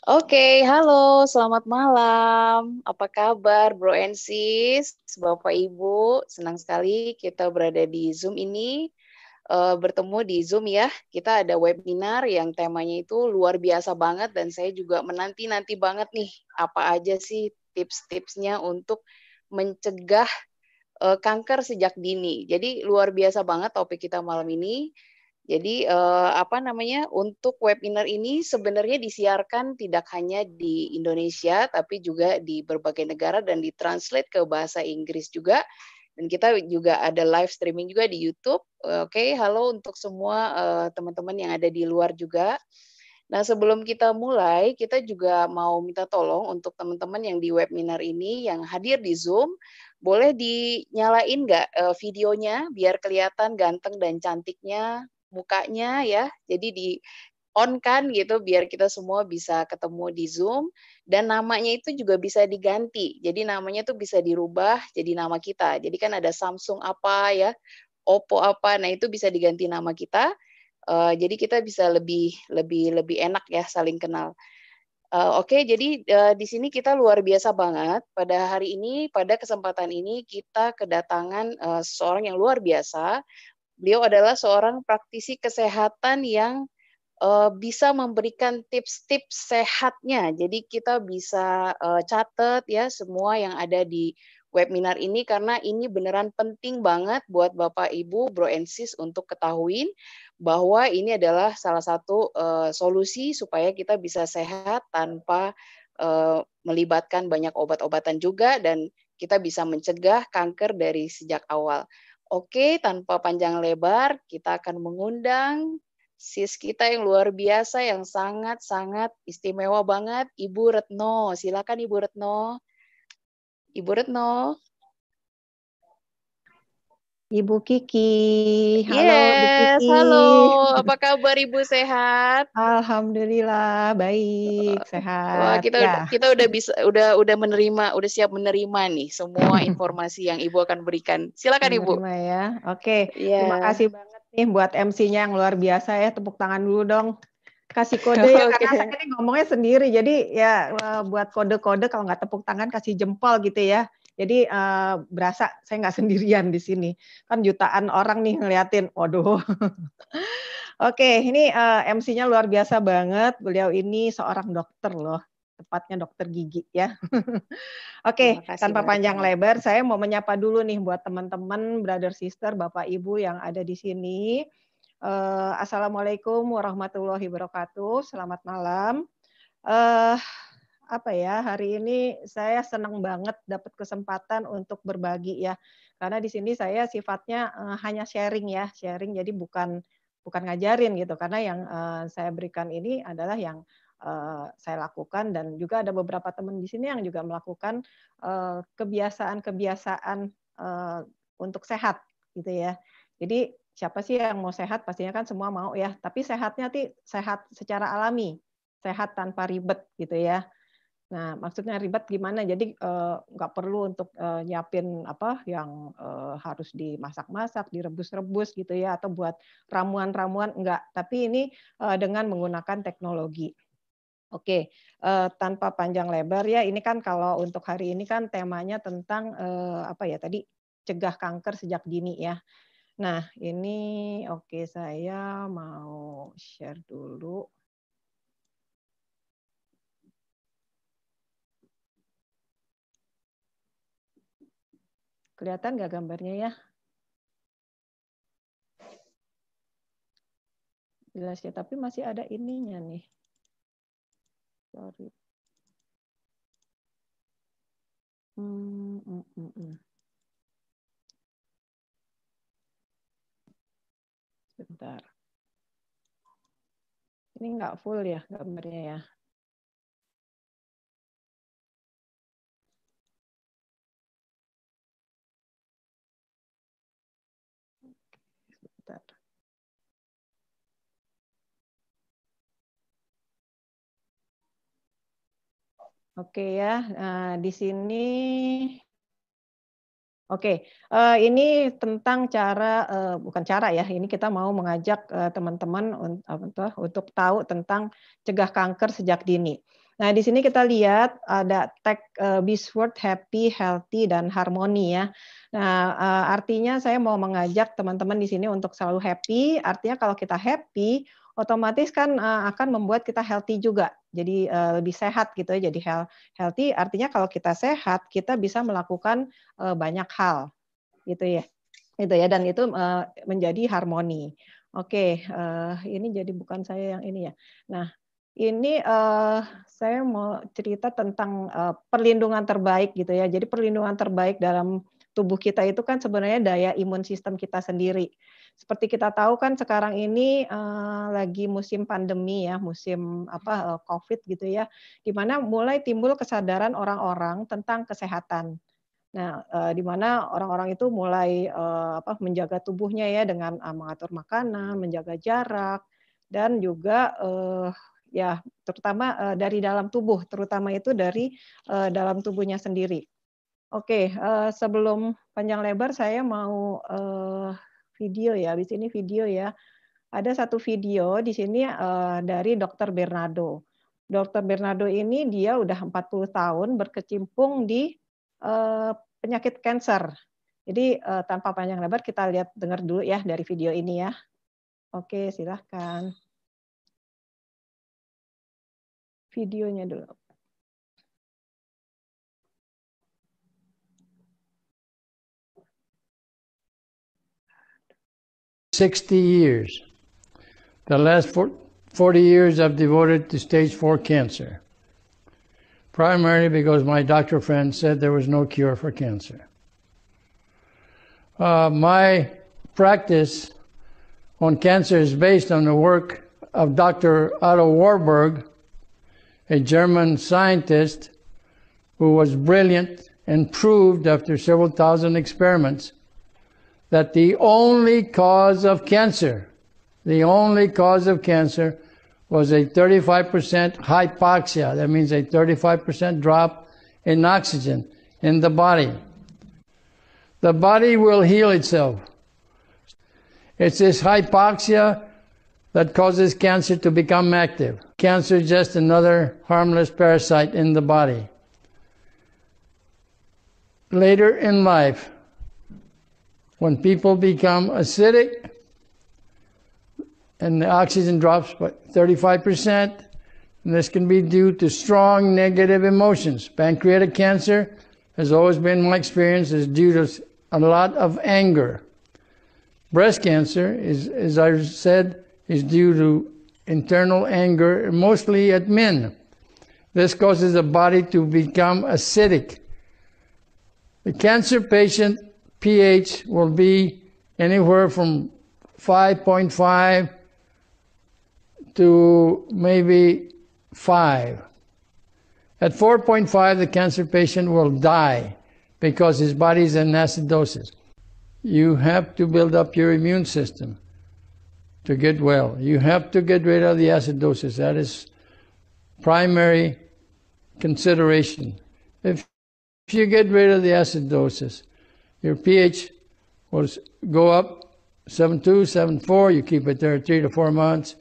Oke, halo, selamat malam. Apa kabar, Bro and Sis, Bapak Ibu? Senang sekali kita berada di Zoom ini, bertemu di Zoom ya. Kita ada webinar yang temanya itu luar biasa banget dan saya juga menanti-nanti banget nih, apa aja sih tips-tipsnya untuk mencegah kanker sejak dini. Jadi luar biasa banget topik kita malam ini. Jadi apa namanya, untuk webinar ini sebenarnya disiarkan tidak hanya di Indonesia, tapi juga di berbagai negara dan ditranslate ke bahasa Inggris juga. Dan kita juga ada live streaming juga di YouTube. Oke, halo untuk semua teman-teman yang ada di luar juga. Nah, sebelum kita mulai, kita juga mau minta tolong untuk teman-teman yang di webinar ini, yang hadir di Zoom, boleh dinyalain nggak videonya biar kelihatan ganteng dan cantiknya mukanya ya. Jadi di on kan gitu biar kita semua bisa ketemu di Zoom dan namanya itu juga bisa diganti. Jadi namanya tuh bisa dirubah jadi nama kita. Jadi kan ada Samsung apa ya, Oppo apa. Nah, itu bisa diganti nama kita. Jadi kita bisa lebih lebih lebih enak ya saling kenal. Oke, jadi, di sini kita luar biasa banget. Pada hari ini, pada kesempatan ini kita kedatangan, seseorang yang luar biasa. Beliau adalah seorang praktisi kesehatan yang bisa memberikan tips-tips sehatnya. Jadi kita bisa, catat ya semua yang ada di webinar ini karena ini beneran penting banget buat Bapak, Ibu, Bro and Sis untuk ketahuin bahwa ini adalah salah satu, solusi supaya kita bisa sehat tanpa, melibatkan banyak obat-obatan juga dan kita bisa mencegah kanker dari sejak awal. Oke, tanpa panjang lebar kita akan mengundang sis kita yang luar biasa, yang sangat-sangat istimewa banget, Ibu Retno. Silakan Ibu Retno. Ibu Retno. Ibu Kiki, halo Ibu Kiki. Yes, halo. Apa kabar Ibu, sehat? Alhamdulillah baik, Wah, sehat kita ya. kita udah bisa udah menerima, udah siap menerima nih semua informasi yang Ibu akan berikan. Silakan Ibu. Menerima ya. Oke, terima Iya. kasih banget nih buat MC-nya yang luar biasa ya. Tepuk tangan dulu dong. Kasih kode ya karena saya Oke. ini ngomongnya sendiri. Jadi ya buat kode-kode kalau nggak tepuk tangan kasih jempol gitu ya. Jadi berasa saya nggak sendirian di sini. Kan jutaan orang nih ngeliatin. Waduh. Oke, ini MC-nya luar biasa banget. Beliau ini seorang dokter loh, tepatnya dokter gigi ya. Terima Oke, kasih tanpa Mbak panjang Retno. lebar, saya mau menyapa dulu nih buat teman-teman, brother sister, bapak ibu yang ada di sini. Assalamualaikum warahmatullahi wabarakatuh. Selamat malam. Eh, Apa ya, hari ini saya senang banget dapat kesempatan untuk berbagi ya, karena di sini saya sifatnya hanya sharing ya, sharing jadi bukan bukan ngajarin gitu, karena yang saya berikan ini adalah yang saya lakukan dan juga ada beberapa teman di sini yang juga melakukan kebiasaan-kebiasaan untuk sehat gitu ya. Jadi siapa sih yang mau sehat? Pastinya kan semua mau ya, tapi sehatnya sehat secara alami, sehat tanpa ribet gitu ya. Nah, maksudnya ribet gimana? Jadi nggak perlu untuk nyiapin apa yang harus dimasak-masak, direbus-rebus gitu ya, atau buat ramuan-ramuan enggak. Tapi ini dengan menggunakan teknologi. Oke, tanpa panjang lebar ya. Ini kan kalau untuk hari ini kan temanya tentang apa ya tadi cegah kanker sejak dini ya. Nah, ini oke saya mau share dulu. Kelihatan nggak gambarnya ya? Jelas ya, tapi masih ada ininya nih. Sorry. Hmm, hmm, hmm, hmm. Sebentar. Ini nggak full ya gambarnya ya. Sebentar. Oke ya, nah, di sini Oke, ini tentang cara, bukan cara ya, ini kita mau mengajak teman-teman untuk tahu tentang cegah kanker sejak dini. Nah, di sini kita lihat ada tag buzzword happy, healthy, dan harmoni ya. Nah, artinya saya mau mengajak teman-teman di sini untuk selalu happy. Artinya kalau kita happy, otomatis kan akan membuat kita healthy juga. Jadi lebih sehat gitu ya. Jadi healthy artinya kalau kita sehat, kita bisa melakukan banyak hal gitu ya, dan itu menjadi harmoni. Oke, ini jadi bukan saya yang ini ya. Nah, ini saya mau cerita tentang perlindungan terbaik gitu ya. Jadi perlindungan terbaik dalam tubuh kita itu kan sebenarnya daya imun sistem kita sendiri. Seperti kita tahu kan sekarang ini lagi musim pandemi ya, musim COVID gitu ya, di mana mulai timbul kesadaran orang-orang tentang kesehatan. Nah, di mana orang-orang itu mulai menjaga tubuhnya ya dengan mengatur makanan, menjaga jarak, dan juga ya terutama dari dalam tubuh, terutama itu dari dalam tubuhnya sendiri. Oke, sebelum panjang lebar saya mau video ya, di sini video ya. Ada satu video di sini dari Dr. Bernardo. Dr. Bernardo ini dia udah 40 tahun berkecimpung di penyakit kanker. Jadi tanpa panjang lebar kita lihat dengar dulu ya dari video ini ya. Oke, silahkan. Videonya dulu. 60 years. The last 40 years I've devoted to stage 4 cancer, primarily because my doctor friend said there was no cure for cancer. My practice on cancer is based on the work of Dr. Otto Warburg, a German scientist who was brilliant and proved after several thousand experiments that the only cause of cancer was a 35% hypoxia. That means a 35% drop in oxygen in the body. The body will heal itself. It's this hypoxia that causes cancer to become active. Cancer is just another harmless parasite in the body. Later in life, when people become acidic and the oxygen drops by 35%, and this can be due to strong negative emotions. Pancreatic cancer has always been my experience is due to a lot of anger. Breast cancer is, as I said, is due to internal anger, mostly at men. This causes the body to become acidic. The cancer patient pH will be anywhere from 5.5 to maybe 5. At 4.5, the cancer patient will die because his body is in acidosis. You have to build up your immune system to get well. You have to get rid of the acidosis. That is primary consideration. If you get rid of the acidosis, your pH will go up 7.2, 7.4. You keep it there 3 to 4 months.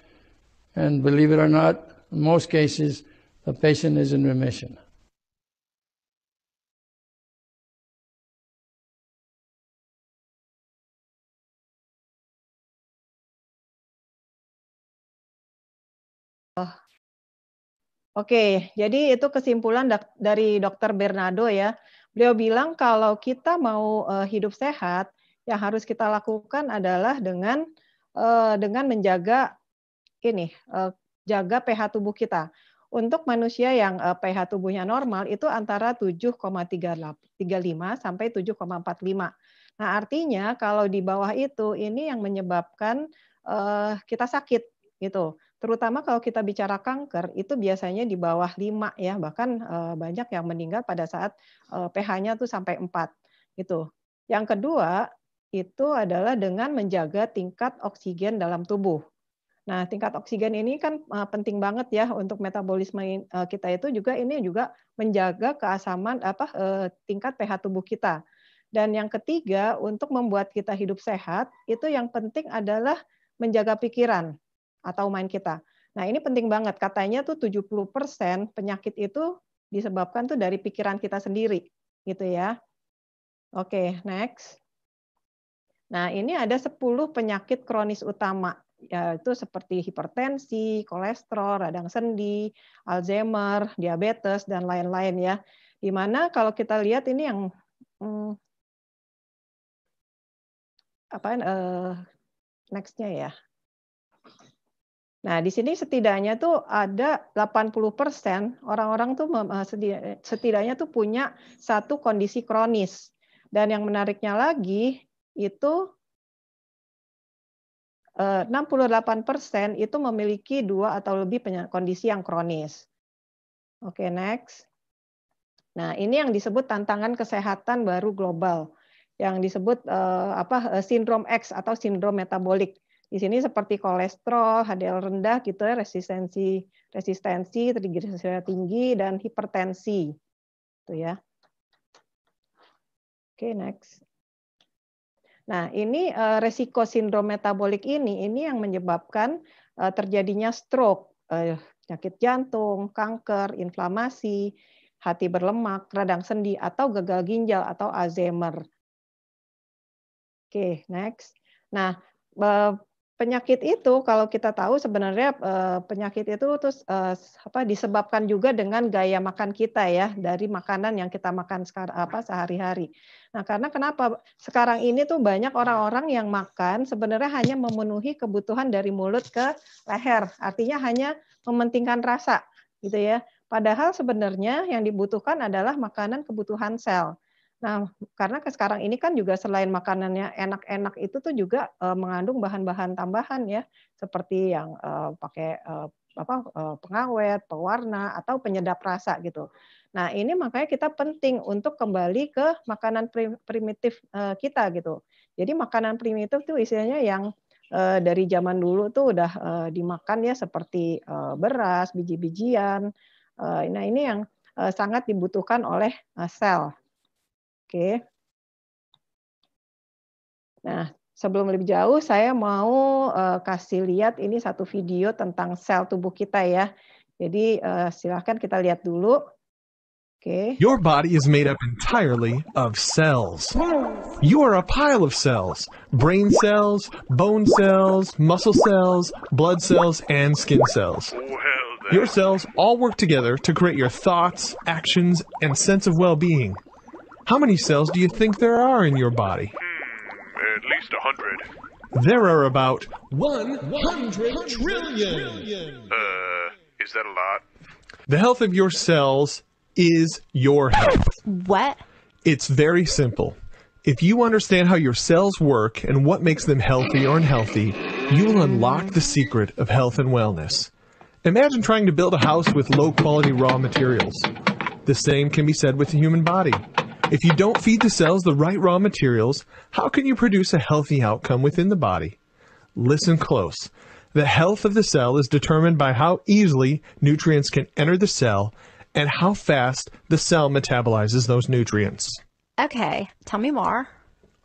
And believe it or not, in most cases, the patient is in remission. Oke, jadi itu kesimpulan dari Dr. Bernardo ya. Beliau bilang kalau kita mau hidup sehat, yang harus kita lakukan adalah dengan menjaga jaga pH tubuh kita. Untuk manusia yang pH tubuhnya normal itu antara 7,35 sampai 7,45. Nah, artinya kalau di bawah itu ini yang menyebabkan kita sakit gitu. Terutama kalau kita bicara kanker itu biasanya di bawah 5 ya, bahkan banyak yang meninggal pada saat pH-nya tuh sampai 4 gitu. Yang kedua itu adalah dengan menjaga tingkat oksigen dalam tubuh. Nah, tingkat oksigen ini kan penting banget ya untuk metabolisme kita itu juga ini juga menjaga keasaman tingkat pH tubuh kita. Dan yang ketiga, untuk membuat kita hidup sehat, itu yang penting adalah menjaga pikiran atau mind kita. Nah, ini penting banget. Katanya tuh 70% penyakit itu disebabkan tuh dari pikiran kita sendiri, gitu ya. Oke, next. Nah, ini ada 10 penyakit kronis utama, yaitu seperti hipertensi, kolesterol, radang sendi, Alzheimer, diabetes, dan lain-lain ya. Di mana kalau kita lihat ini yang next-nya ya. Nah, di sini setidaknya tuh ada 80% orang-orang tuh setidaknya tuh punya satu kondisi kronis. Dan yang menariknya lagi itu 68% itu memiliki 2 atau lebih kondisi yang kronis. Oke, next. Nah, ini yang disebut tantangan kesehatan baru global, yang disebut sindrom X atau sindrom metabolik. Di sini seperti kolesterol, HDL rendah gitu ya, resistensi, trigliserida tinggi, dan hipertensi. Itu ya. Oke, next. Nah, ini resiko sindrom metabolik ini yang menyebabkan terjadinya stroke, penyakit jantung, kanker, inflamasi, hati berlemak, radang sendi, atau gagal ginjal atau Alzheimer. Oke, next. Nah, penyakit itu kalau kita tahu sebenarnya penyakit itu terus disebabkan juga dengan gaya makan kita ya, dari makanan yang kita makan sehari-hari. Nah, karena kenapa sekarang ini tuh banyak orang-orang yang makan sebenarnya hanya memenuhi kebutuhan dari mulut ke leher, artinya hanya mementingkan rasa gitu ya. Padahal sebenarnya yang dibutuhkan adalah makanan kebutuhan sel. Nah, karena sekarang ini kan juga selain makanannya enak-enak itu tuh juga mengandung bahan-bahan tambahan ya, seperti yang pakai pengawet, pewarna atau penyedap rasa gitu. Nah, ini makanya kita penting untuk kembali ke makanan primitif kita gitu. Jadi makanan primitif tuh istilahnya yang dari zaman dulu tuh udah dimakan ya, seperti beras, biji-bijian. Nah, ini yang sangat dibutuhkan oleh sel. Oke. Nah, sebelum lebih jauh, saya mau kasih lihat ini satu video tentang sel tubuh kita ya. Jadi silahkan kita lihat dulu. Oke. Your body is made up entirely of cells. You are a pile of cells. Brain cells, bone cells, muscle cells, blood cells, and skin cells. Your cells all work together to create your thoughts, actions, and sense of well-being. How many cells do you think there are in your body? At least 100. There are about 100 trillion. Is that a lot? The health of your cells is your health. What? It's very simple. If you understand how your cells work and what makes them healthy or unhealthy, you will unlock the secret of health and wellness. Imagine trying to build a house with low-quality raw materials. The same can be said with the human body. If you don't feed the cells the right raw materials, how can you produce a healthy outcome within the body? Listen close. The health of the cell is determined by how easily nutrients can enter the cell and how fast the cell metabolizes those nutrients. Okay, tell me more.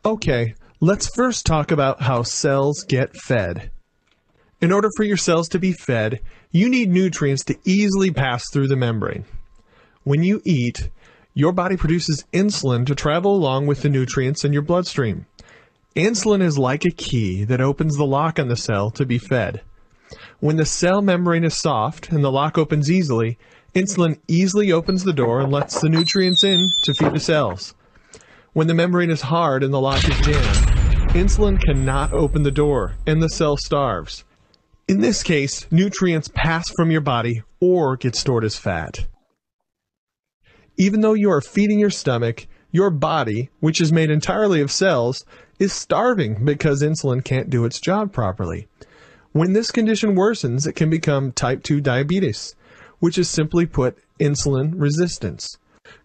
Okay, let's first talk about how cells get fed. In order for your cells to be fed, you need nutrients to easily pass through the membrane. When you eat, your body produces insulin to travel along with the nutrients in your bloodstream. Insulin is like a key that opens the lock on the cell to be fed. When the cell membrane is soft and the lock opens easily, insulin easily opens the door and lets the nutrients in to feed the cells. When the membrane is hard and the lock is jammed, insulin cannot open the door and the cell starves. In this case, nutrients pass from your body or get stored as fat. Even though you are feeding your stomach, your body, which is made entirely of cells, is starving because insulin can't do its job properly. When this condition worsens, it can become type 2 diabetes, which is simply put, insulin resistance.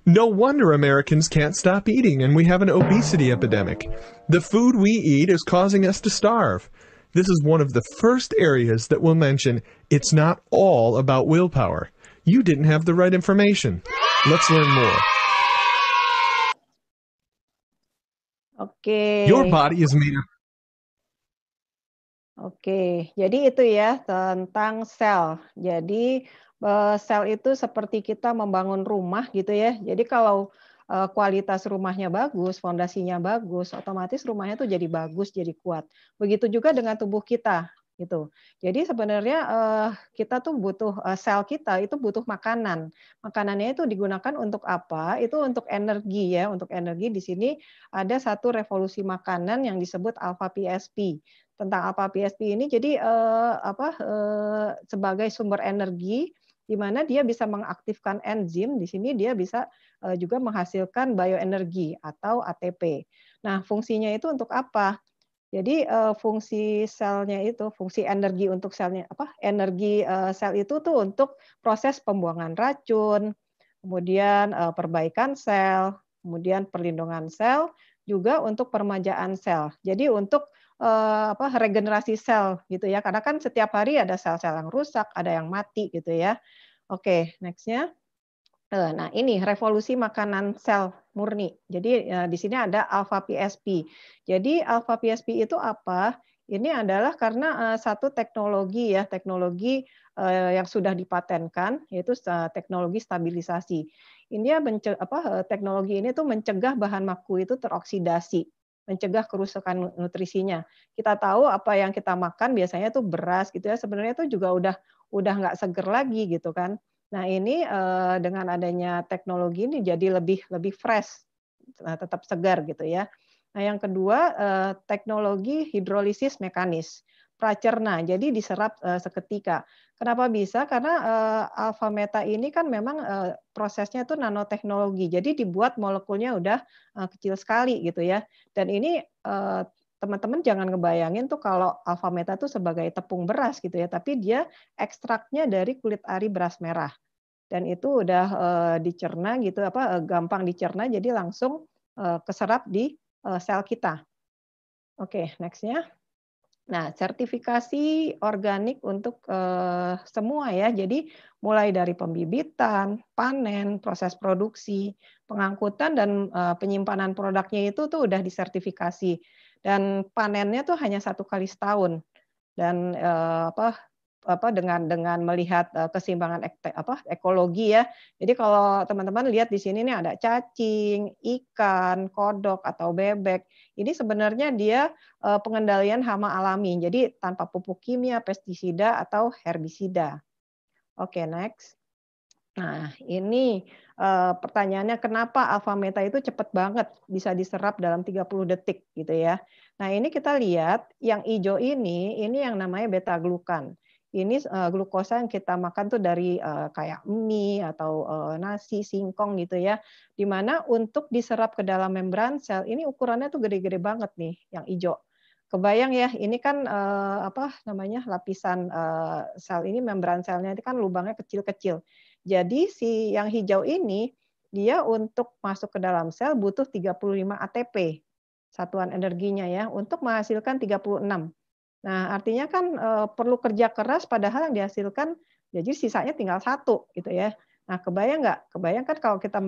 No wonder Americans can't stop eating and we have an obesity epidemic. The food we eat is causing us to starve. This is one of the first areas that we'll mention it's not all about willpower. You didn't have the right information. Let's learn more. Oke. Your body is made of. Oke, jadi itu ya tentang sel. Jadi sel itu seperti kita membangun rumah gitu ya. Jadi kalau kualitas rumahnya bagus, fondasinya bagus, otomatis rumahnya tuh jadi bagus, jadi kuat. Begitu juga dengan tubuh kita gitu. Jadi sebenarnya kita tuh butuh sel kita itu butuh makanan. Makanannya itu digunakan untuk apa? Itu untuk energi ya. Untuk energi di sini ada satu revolusi makanan yang disebut alpha PSP. Tentang alpha PSP ini jadi sebagai sumber energi di mana dia bisa mengaktifkan enzim, di sini dia bisa juga menghasilkan bioenergi atau ATP. Nah, fungsinya itu untuk apa? Jadi fungsi selnya itu, fungsi energi untuk selnya energi sel itu tuh untuk proses pembuangan racun, kemudian perbaikan sel, kemudian perlindungan sel, juga untuk permajaan sel. Jadi untuk regenerasi sel gitu ya. Karena kan setiap hari ada sel-sel yang rusak, ada yang mati gitu ya. Oke, next-nya. Nah, ini revolusi makanan sel murni. Jadi di sini ada alpha PSP. Jadi alpha PSP itu apa? Ini adalah karena satu teknologi ya, teknologi yang sudah dipatenkan, yaitu teknologi stabilisasi. Ini teknologi ini tuh mencegah bahan baku itu teroksidasi, mencegah kerusakan nutrisinya. Kita tahu apa yang kita makan biasanya tuh beras gitu ya, sebenarnya itu juga udah nggak seger lagi gitu kan. Nah, ini dengan adanya teknologi ini jadi lebih fresh, tetap segar gitu ya. Nah, yang kedua teknologi hidrolisis mekanis, pracerna, jadi diserap seketika. Kenapa bisa? Karena alpha meta ini kan memang prosesnya itu nanoteknologi, jadi dibuat molekulnya udah kecil sekali gitu ya. Dan ini teman-teman jangan ngebayangin tuh kalau alpha meta itu sebagai tepung beras gitu ya, tapi dia ekstraknya dari kulit ari beras merah. Dan itu udah dicerna gitu gampang dicerna jadi langsung keserap di sel kita. Oke, next-nya. Nah, sertifikasi organik untuk semua ya. Jadi mulai dari pembibitan, panen, proses produksi, pengangkutan dan penyimpanan produknya itu tuh udah disertifikasi. Dan panennya tuh hanya 1 kali setahun. Dan dengan melihat keseimbangan ekologi ya. Jadi kalau teman-teman lihat di sini nih ada cacing, ikan, kodok atau bebek. Ini sebenarnya dia pengendalian hama alami. Jadi tanpa pupuk kimia, pestisida atau herbisida. Oke, next. Nah, ini pertanyaannya kenapa alpha meta itu cepat banget bisa diserap dalam 30 detik gitu ya. Nah, ini kita lihat yang hijau ini yang namanya beta glukan. Ini glukosa yang kita makan tuh dari kayak mie atau nasi, singkong gitu ya. Di mana untuk diserap ke dalam membran sel ini ukurannya tuh gede-gede banget nih yang hijau. Kebayang ya, ini kan lapisan sel ini membran selnya itu kan lubangnya kecil-kecil. Jadi si yang hijau ini dia untuk masuk ke dalam sel butuh 35 ATP satuan energinya ya untuk menghasilkan 36. Nah, artinya kan perlu kerja keras padahal yang dihasilkan jadi sisanya tinggal 1 gitu ya. Nah, kebayang nggak? Kebayang kan kalau kita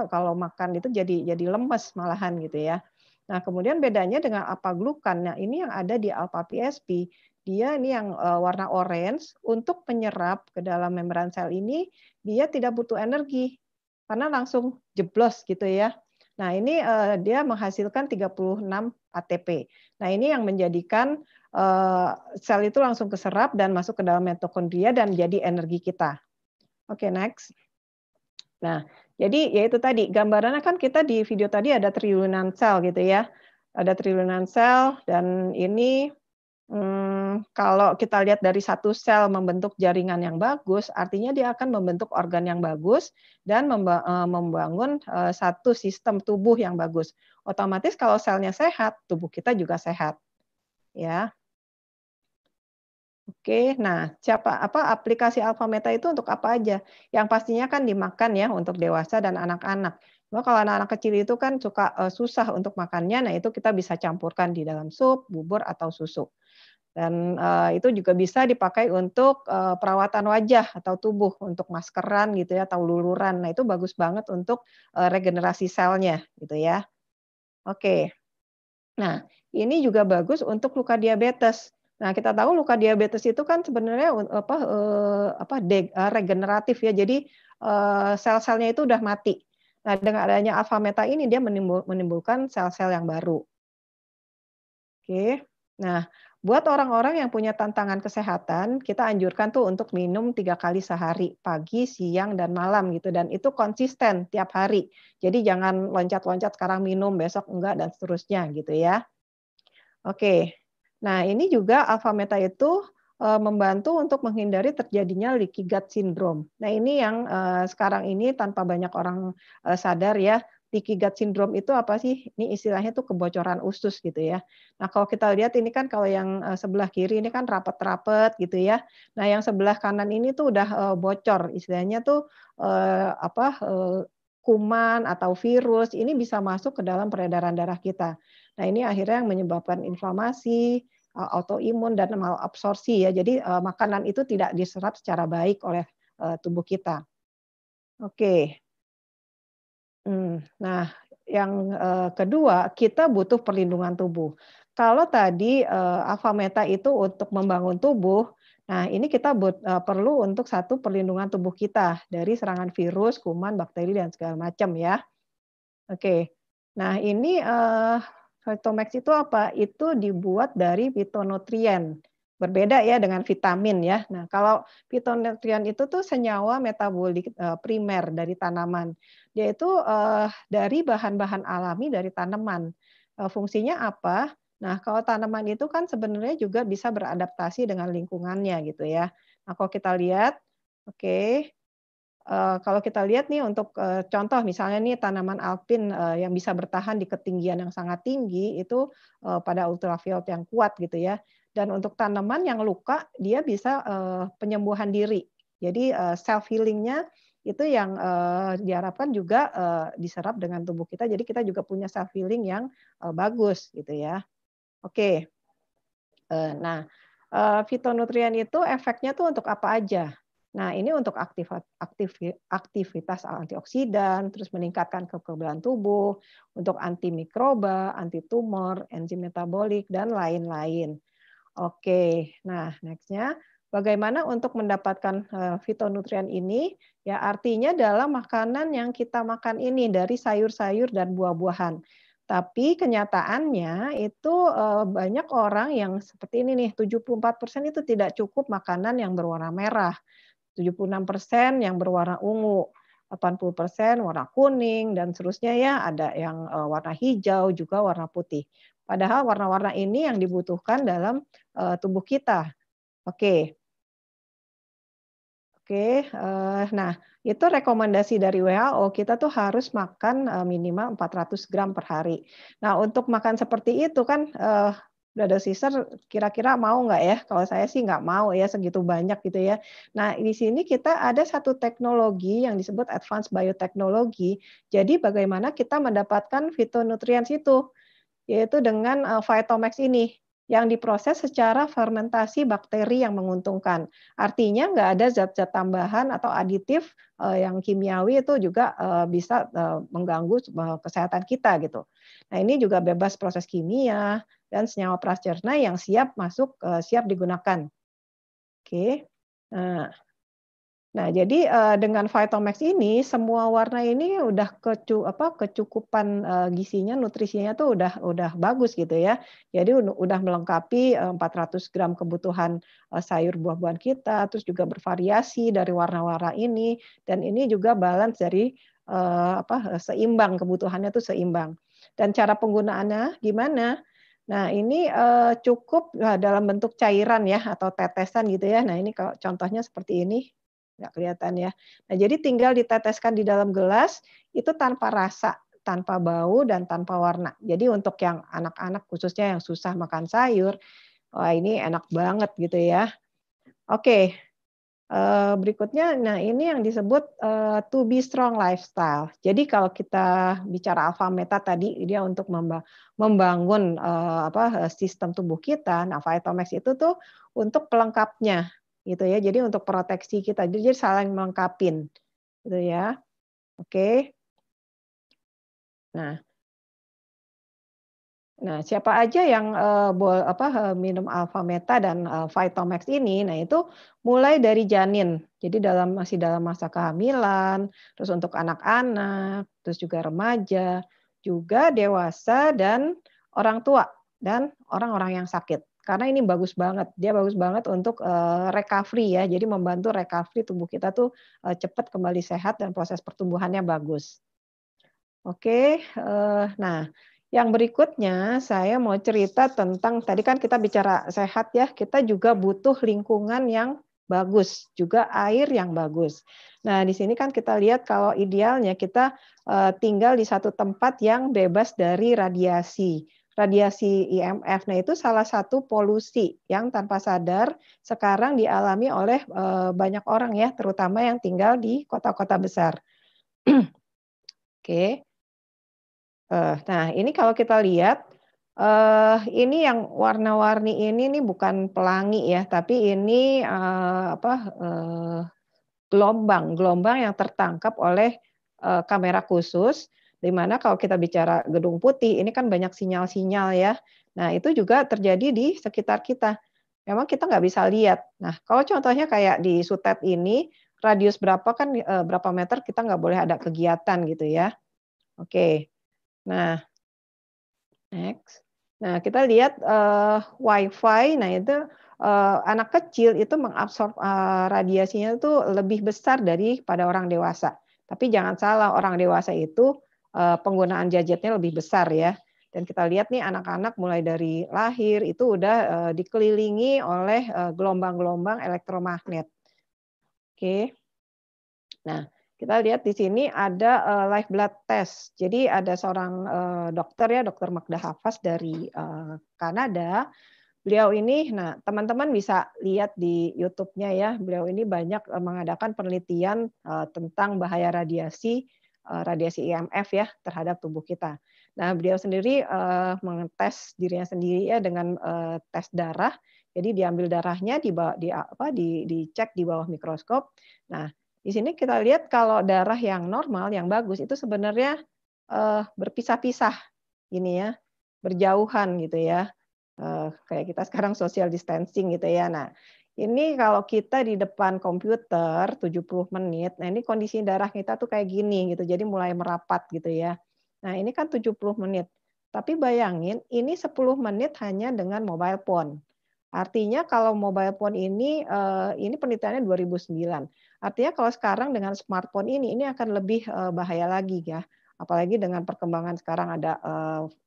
kalau makan itu jadi lemes malahan gitu ya. Nah, kemudian bedanya dengan alpha glukan. Nah, ini yang ada di alpha PSP. Dia ini yang warna orange untuk penyerap ke dalam membran sel ini dia tidak butuh energi karena langsung jeblos gitu ya. Nah, ini dia menghasilkan 36 ATP. Nah, ini yang menjadikan sel itu langsung keserap dan masuk ke dalam mitokondria dan jadi energi kita. Oke, next. Nah, jadi yaitu tadi gambarannya kan kita di video tadi ada triliunan sel gitu ya. Ada triliunan sel dan ini kalau kita lihat dari satu sel membentuk jaringan yang bagus, artinya dia akan membentuk organ yang bagus dan membangun satu sistem tubuh yang bagus. Otomatis kalau selnya sehat, tubuh kita juga sehat. Ya. Oke, nah aplikasi alpha meta itu untuk apa aja? Yang pastinya kan dimakan ya untuk dewasa dan anak-anak. Cuma kalau anak-anak kecil itu kan suka susah untuk makannya, nah itu kita bisa campurkan di dalam sup, bubur atau susu. Dan itu juga bisa dipakai untuk perawatan wajah atau tubuh untuk maskeran gitu ya atau luluran. Nah, itu bagus banget untuk regenerasi selnya gitu ya. Oke. Nah, ini juga bagus untuk luka diabetes. Nah, kita tahu luka diabetes itu kan sebenarnya regeneratif ya. Jadi sel-selnya itu udah mati. Nah, dengan adanya alpha meta ini dia menimbulkan sel-sel yang baru. Oke. Nah, buat orang-orang yang punya tantangan kesehatan, kita anjurkan tuh untuk minum 3 kali sehari, pagi, siang, dan malam gitu. Dan itu konsisten tiap hari. Jadi jangan loncat-loncat sekarang minum, besok enggak, dan seterusnya gitu ya. Oke. Nah, ini juga alpha meta itu membantu untuk menghindari terjadinya leaky gut syndrome. Nah, ini yang sekarang ini tanpa banyak orang sadar ya. Leaky gut syndrome itu apa sih? Ini istilahnya tuh kebocoran usus gitu ya. Nah, kalau kita lihat ini kan kalau yang sebelah kiri ini kan rapet-rapet gitu ya. Nah, yang sebelah kanan ini tuh udah bocor. Istilahnya tuh kuman atau virus ini bisa masuk ke dalam peredaran darah kita. Nah, ini akhirnya yang menyebabkan inflamasi, autoimun, dan malabsorpsi ya. Jadi makanan itu tidak diserap secara baik oleh tubuh kita. Oke. Nah, yang kedua, kita butuh perlindungan tubuh. Kalau tadi alpha meta itu untuk membangun tubuh, nah ini kita perlu untuk satu perlindungan tubuh kita dari serangan virus, kuman, bakteri, dan segala macam ya. Oke. Nah, ini Phytomax itu apa? Itu dibuat dari fitonutrien. Berbeda ya dengan vitamin ya. Nah, kalau fitonutrien itu tuh senyawa metabolik primer dari tanaman. Dia itu dari bahan-bahan alami dari tanaman. Fungsinya apa? Nah, kalau tanaman itu kan sebenarnya juga bisa beradaptasi dengan lingkungannya gitu ya. Nah, kalau kita lihat, oke. Kalau kita lihat nih untuk contoh misalnya nih tanaman alpin yang bisa bertahan di ketinggian yang sangat tinggi itu pada ultraviolet yang kuat gitu ya. Dan untuk tanaman yang luka dia bisa penyembuhan diri. Jadi self healingnya itu yang diharapkan juga diserap dengan tubuh kita. Jadi kita juga punya self healing yang bagus gitu ya. Oke. Nah, fitonutrien itu efeknya tuh untuk apa aja? Nah, ini untuk aktivitas antioksidan, terus meningkatkan kekebalan tubuh, untuk antimikroba, anti tumor, enzim metabolik, dan lain-lain. Oke, nah next-nya, bagaimana untuk mendapatkan fitonutrien ini? Ya artinya dalam makanan yang kita makan ini dari sayur-sayur dan buah-buahan. Tapi kenyataannya itu banyak orang yang seperti ini nih, 74% itu tidak cukup makanan yang berwarna merah, 76% yang berwarna ungu, 80% warna kuning, dan seterusnya ya, ada yang warna hijau, juga warna putih. Padahal warna-warna ini yang dibutuhkan dalam tubuh kita. Oke. Nah itu rekomendasi dari WHO, kita tuh harus makan minimal 400 gram per hari. Nah untuk makan seperti itu kan, Brother Sister kira-kira mau nggak ya? Kalau saya sih nggak mau ya segitu banyak gitu ya. Nah di sini kita ada satu teknologi yang disebut advanced biotechnology. Jadi bagaimana kita mendapatkan fitonutrients itu, yaitu dengan Phytomax ini yang diproses secara fermentasi bakteri yang menguntungkan. Artinya nggak ada zat-zat tambahan atau aditif yang kimiawi itu juga bisa mengganggu kesehatan kita gitu. Nah ini juga bebas proses kimia dan senyawa pracerna yang siap masuk, siap digunakan. Oke. Nah, jadi dengan Phytomax ini semua warna ini udah kecukupan gizinya, nutrisinya tuh udah bagus gitu ya. Jadi udah melengkapi 400 gram kebutuhan sayur buah-buahan kita, terus juga bervariasi dari warna-warna ini, dan ini juga balance dari seimbang, kebutuhannya tuh seimbang. Dan cara penggunaannya gimana? Nah, ini cukup dalam bentuk cairan ya atau tetesan gitu ya. Nah, ini kalau contohnya seperti ini. Nggak kelihatan ya. Nah, jadi tinggal diteteskan di dalam gelas, itu tanpa rasa, tanpa bau, dan tanpa warna. Jadi untuk yang anak-anak khususnya yang susah makan sayur, wah ini enak banget gitu ya. Oke, berikutnya, nah ini yang disebut to be strong lifestyle. Jadi kalau kita bicara alpha meta tadi, dia untuk membangun sistem tubuh kita. Nah, Phytomax itu tuh untuk pelengkapnya gitu ya. Jadi untuk proteksi kita, jadi saling melengkapin gitu ya. Oke. Nah, Nah, siapa aja yang minum Alpha Meta dan Vitomax ini, nah itu mulai dari janin. Jadi masih dalam masa kehamilan, terus untuk anak-anak, terus juga remaja, juga dewasa dan orang tua dan orang-orang yang sakit. Karena ini bagus banget, dia bagus banget untuk recovery ya. Jadi membantu recovery tubuh kita tuh cepat kembali sehat dan proses pertumbuhannya bagus. Oke, nah yang berikutnya saya mau cerita tentang tadi kan kita bicara sehat ya, kita juga butuh lingkungan yang bagus, juga air yang bagus. Nah, di sini kan kita lihat kalau idealnya kita tinggal di satu tempat yang bebas dari radiasi. Radiasi IMF. Nah, itu salah satu polusi yang tanpa sadar sekarang dialami oleh banyak orang ya, terutama yang tinggal di kota-kota besar. Oke. Nah, ini kalau kita lihat, ini yang warna-warni ini nih bukan pelangi ya, tapi ini gelombang yang tertangkap oleh kamera khusus, di mana kalau kita bicara gedung putih, ini kan banyak sinyal-sinyal ya. Nah, itu juga terjadi di sekitar kita. Memang kita nggak bisa lihat. Nah, kalau contohnya kayak di Sutet ini, radius berapa kan berapa meter kita nggak boleh ada kegiatan gitu ya. Oke. Nah, next. Nah, kita lihat Wi-Fi. Nah, itu anak kecil itu mengabsorb radiasinya itu lebih besar daripada orang dewasa. Tapi jangan salah, orang dewasa itu penggunaan gadgetnya lebih besar ya. Dan kita lihat nih anak-anak mulai dari lahir itu udah dikelilingi oleh gelombang-gelombang elektromagnet. Oke. Nah, kita lihat di sini ada live blood test. Jadi ada seorang dokter ya, Dr. Magda Hafaz dari Kanada. Beliau ini, nah teman-teman bisa lihat di YouTube-nya ya, beliau ini banyak mengadakan penelitian tentang bahaya radiasi IMF ya terhadap tubuh kita. Nah, beliau sendiri mengetes dirinya sendiri ya dengan tes darah. Jadi diambil darahnya dicek di bawah mikroskop. Nah, di sini kita lihat kalau darah yang normal, yang bagus itu sebenarnya berpisah-pisah ini ya, berjauhan gitu ya. Kayak kita sekarang social distancing gitu ya. Nah, ini kalau kita di depan komputer 70 menit, nah ini kondisi darah kita tuh kayak gini gitu. Jadi mulai merapat gitu ya. Nah, ini kan 70 menit. Tapi bayangin ini 10 menit hanya dengan mobile phone. Artinya kalau mobile phone ini penelitiannya 2009. Artinya kalau sekarang dengan smartphone ini akan lebih bahaya lagi ya. Apalagi dengan perkembangan sekarang ada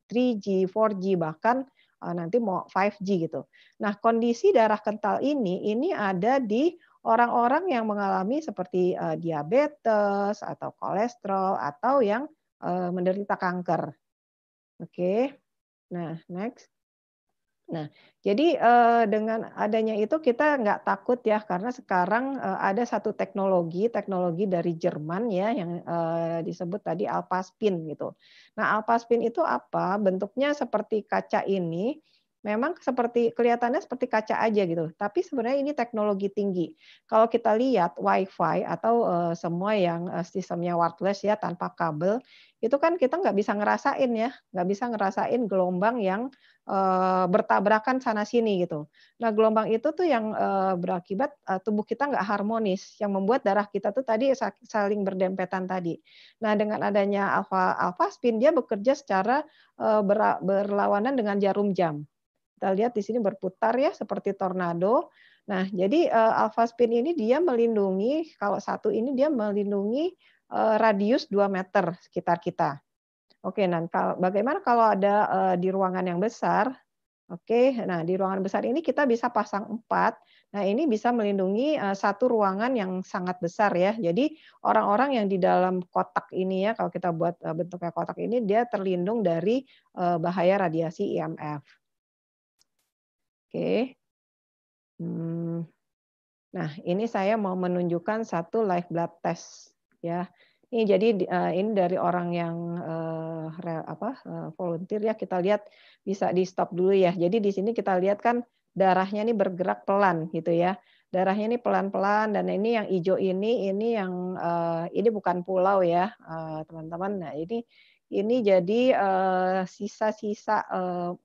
3G, 4G bahkan nanti mau 5G gitu. Nah, kondisi darah kental ini ada di orang-orang yang mengalami seperti diabetes atau kolesterol atau yang menderita kanker. Oke. Nah, next. Nah, jadi dengan adanya itu kita nggak takut ya, karena sekarang ada satu teknologi dari Jerman ya yang disebut tadi Alphaspin gitu. Nah, Alphaspin itu apa? Bentuknya seperti kaca ini, memang kelihatannya seperti kaca aja gitu. Tapi sebenarnya ini teknologi tinggi. Kalau kita lihat Wi-Fi atau semua yang sistemnya wireless ya tanpa kabel, itu kan kita nggak bisa ngerasain ya, nggak bisa ngerasain gelombang yang bertabrakan sana sini gitu. Nah, gelombang itu tuh yang berakibat tubuh kita nggak harmonis, yang membuat darah kita tuh tadi saling berdempetan tadi. Nah, dengan adanya alpha spin dia bekerja secara berlawanan dengan jarum jam. Kita lihat di sini berputar ya seperti tornado. Nah, jadi alpha spin ini dia melindungi, kalau satu ini dia melindungi radius 2 meter sekitar kita. Oke, nah bagaimana kalau ada di ruangan yang besar? Oke, nah di ruangan besar ini kita bisa pasang 4. Nah, ini bisa melindungi satu ruangan yang sangat besar ya. Jadi orang-orang yang di dalam kotak ini ya, kalau kita buat bentuknya kotak ini, dia terlindung dari bahaya radiasi IMF. Oke. Nah, ini saya mau menunjukkan satu live blood test ya. Ini jadi ini dari orang yang volunteer ya, kita lihat bisa di stop dulu ya. Jadi di sini kita lihat kan darahnya ini bergerak pelan gitu ya. Darahnya ini pelan-pelan, dan ini yang hijau ini yang ini bukan pulau ya teman-teman. Nah, ini jadi sisa-sisa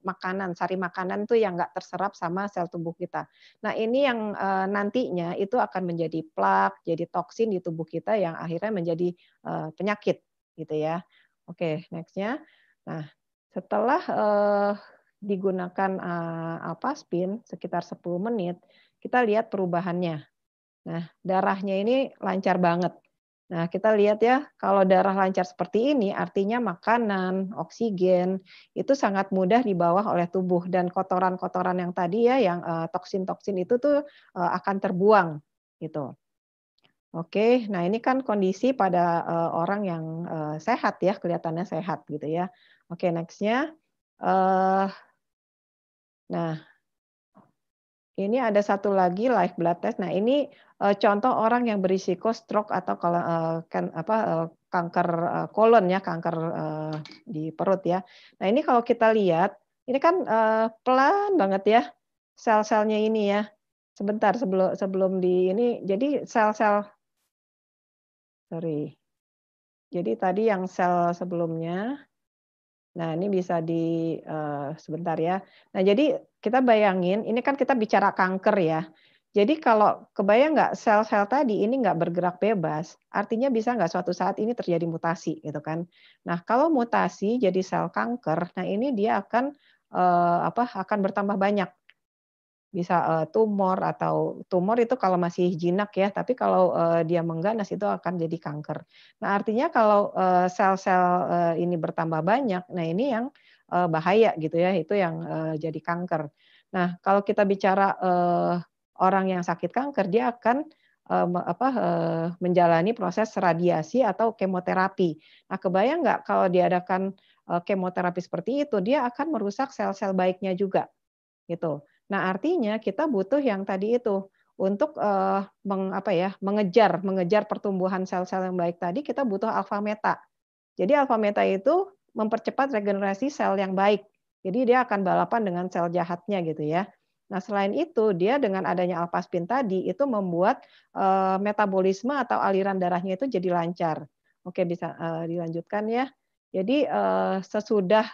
makanan, sari makanan tuh yang nggak terserap sama sel tubuh kita. Nah ini yang nantinya itu akan menjadi plak, jadi toksin di tubuh kita yang akhirnya menjadi penyakit, gitu ya. Oke, nextnya. Nah setelah digunakan alpha-spin sekitar 10 menit, kita lihat perubahannya. Nah darahnya ini lancar banget. Nah, kita lihat ya, kalau darah lancar seperti ini, artinya makanan, oksigen, itu sangat mudah dibawa oleh tubuh. Dan kotoran-kotoran yang tadi ya, yang toksin-toksin itu tuh akan terbuang. Gitu. Oke, nah ini kan kondisi pada orang yang sehat ya, kelihatannya sehat gitu ya. Oke, nextnya. Nah, ini ada satu lagi live blood test. Nah, ini contoh orang yang berisiko stroke atau kalau kanker kolon ya, kanker di perut ya. Nah, ini kalau kita lihat, ini kan pelan banget ya sel-selnya ini ya. Sebentar sebelum di ini, jadi sel-sel sorry. Jadi tadi yang sel sebelumnya. Nah, ini bisa di sebentar ya. Nah, jadi kita bayangin, ini kan kita bicara kanker ya. Jadi kalau kebayang nggak sel-sel tadi ini nggak bergerak bebas, artinya bisa nggak suatu saat ini terjadi mutasi gitu kan. Nah, kalau mutasi jadi sel kanker, nah ini dia akan akan bertambah banyak. Bisa tumor atau tumor itu kalau masih jinak ya, tapi kalau dia mengganas itu akan jadi kanker. Nah, artinya kalau sel-sel ini bertambah banyak, nah ini yang bahaya gitu ya, itu yang jadi kanker. Nah, kalau kita bicara orang yang sakit kanker, dia akan menjalani proses radiasi atau kemoterapi. Nah, kebayang nggak kalau diadakan kemoterapi seperti itu, dia akan merusak sel-sel baiknya juga, gitu. Nah, artinya kita butuh yang tadi itu untuk mengejar pertumbuhan sel-sel yang baik tadi, kita butuh alfa meta. Jadi alfa meta itu mempercepat regenerasi sel yang baik. Jadi dia akan balapan dengan sel jahatnya gitu ya. Nah, selain itu dia dengan adanya alpha spin tadi itu membuat metabolisme atau aliran darahnya itu jadi lancar. Oke, bisa dilanjutkan ya. Jadi sesudah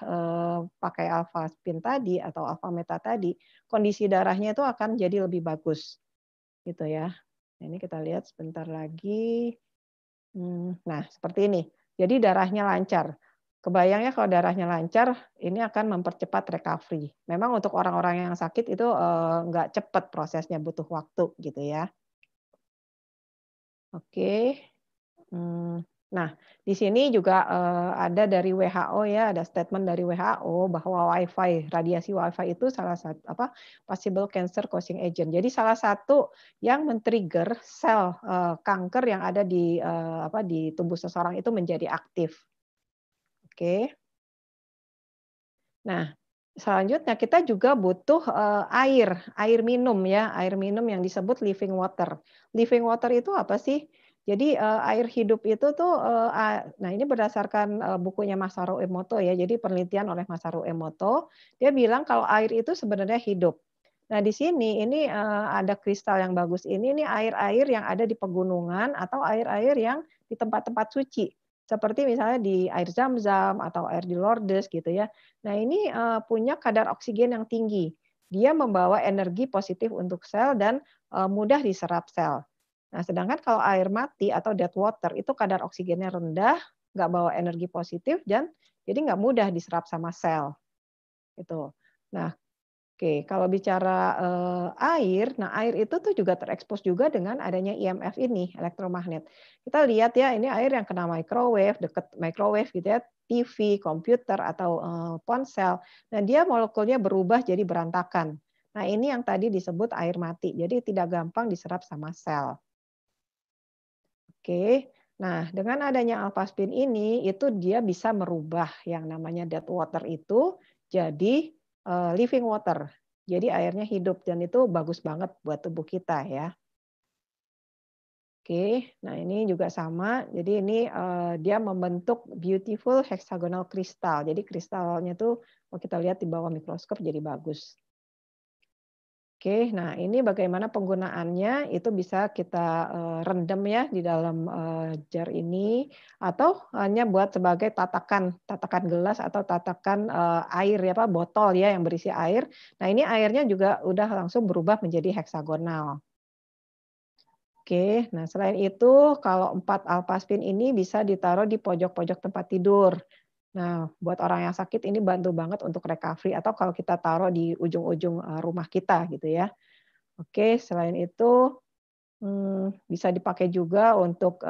pakai alpha spin tadi atau alpha meta tadi, kondisi darahnya itu akan jadi lebih bagus, gitu ya. Nah, ini kita lihat sebentar lagi. Nah, seperti ini. Jadi darahnya lancar. Kebayangnya kalau darahnya lancar, ini akan mempercepat recovery. Memang untuk orang-orang yang sakit itu nggak cepat prosesnya, butuh waktu gitu ya. Oke. Nah, di sini juga ada dari WHO ya, ada statement dari WHO bahwa WiFi, radiasi WiFi itu salah satu possible cancer causing agent. Jadi salah satu yang men-trigger sel kanker yang ada di tubuh seseorang itu menjadi aktif. Oke. Nah, selanjutnya kita juga butuh air minum ya, air minum yang disebut living water. Living water itu apa sih? Jadi air hidup itu tuh, nah ini berdasarkan bukunya Masaru Emoto ya, jadi penelitian oleh Masaru Emoto, dia bilang kalau air itu sebenarnya hidup. Nah di sini ini ada kristal yang bagus ini air-air yang ada di pegunungan atau air-air yang di tempat-tempat suci. Seperti misalnya di air Zam-Zam atau air di Lourdes gitu ya. Nah ini punya kadar oksigen yang tinggi. Dia membawa energi positif untuk sel dan mudah diserap sel. Nah, sedangkan kalau air mati atau dead water itu kadar oksigennya rendah, nggak bawa energi positif dan jadi nggak mudah diserap sama sel. Gitu. Nah, oke, kalau bicara air, nah air itu tuh juga terekspos juga dengan adanya IMF ini, elektromagnet. Kita lihat ya, ini air yang kena microwave, deket microwave gitu ya, TV, komputer atau ponsel. Nah, dia molekulnya berubah jadi berantakan. Nah, ini yang tadi disebut air mati. Jadi tidak gampang diserap sama sel. Oke. Nah, dengan adanya alpha spin ini itu dia bisa merubah yang namanya dead water itu jadi living water. Jadi airnya hidup dan itu bagus banget buat tubuh kita ya. Oke, nah ini juga sama. Jadi ini dia membentuk beautiful hexagonal crystal. Jadi kristalnya tuh kalau kita lihat di bawah mikroskop jadi bagus. Oke, nah ini bagaimana penggunaannya, itu bisa kita rendam ya di dalam jar ini, atau hanya buat sebagai tatakan gelas atau tatakan air ya Pak, botol ya yang berisi air. Nah ini airnya juga udah langsung berubah menjadi heksagonal. Oke, nah selain itu kalau 4 alphaspin ini bisa ditaruh di pojok-pojok tempat tidur. Nah, buat orang yang sakit ini bantu banget untuk recovery, atau kalau kita taruh di ujung-ujung rumah kita gitu ya. Oke, selain itu bisa dipakai juga untuk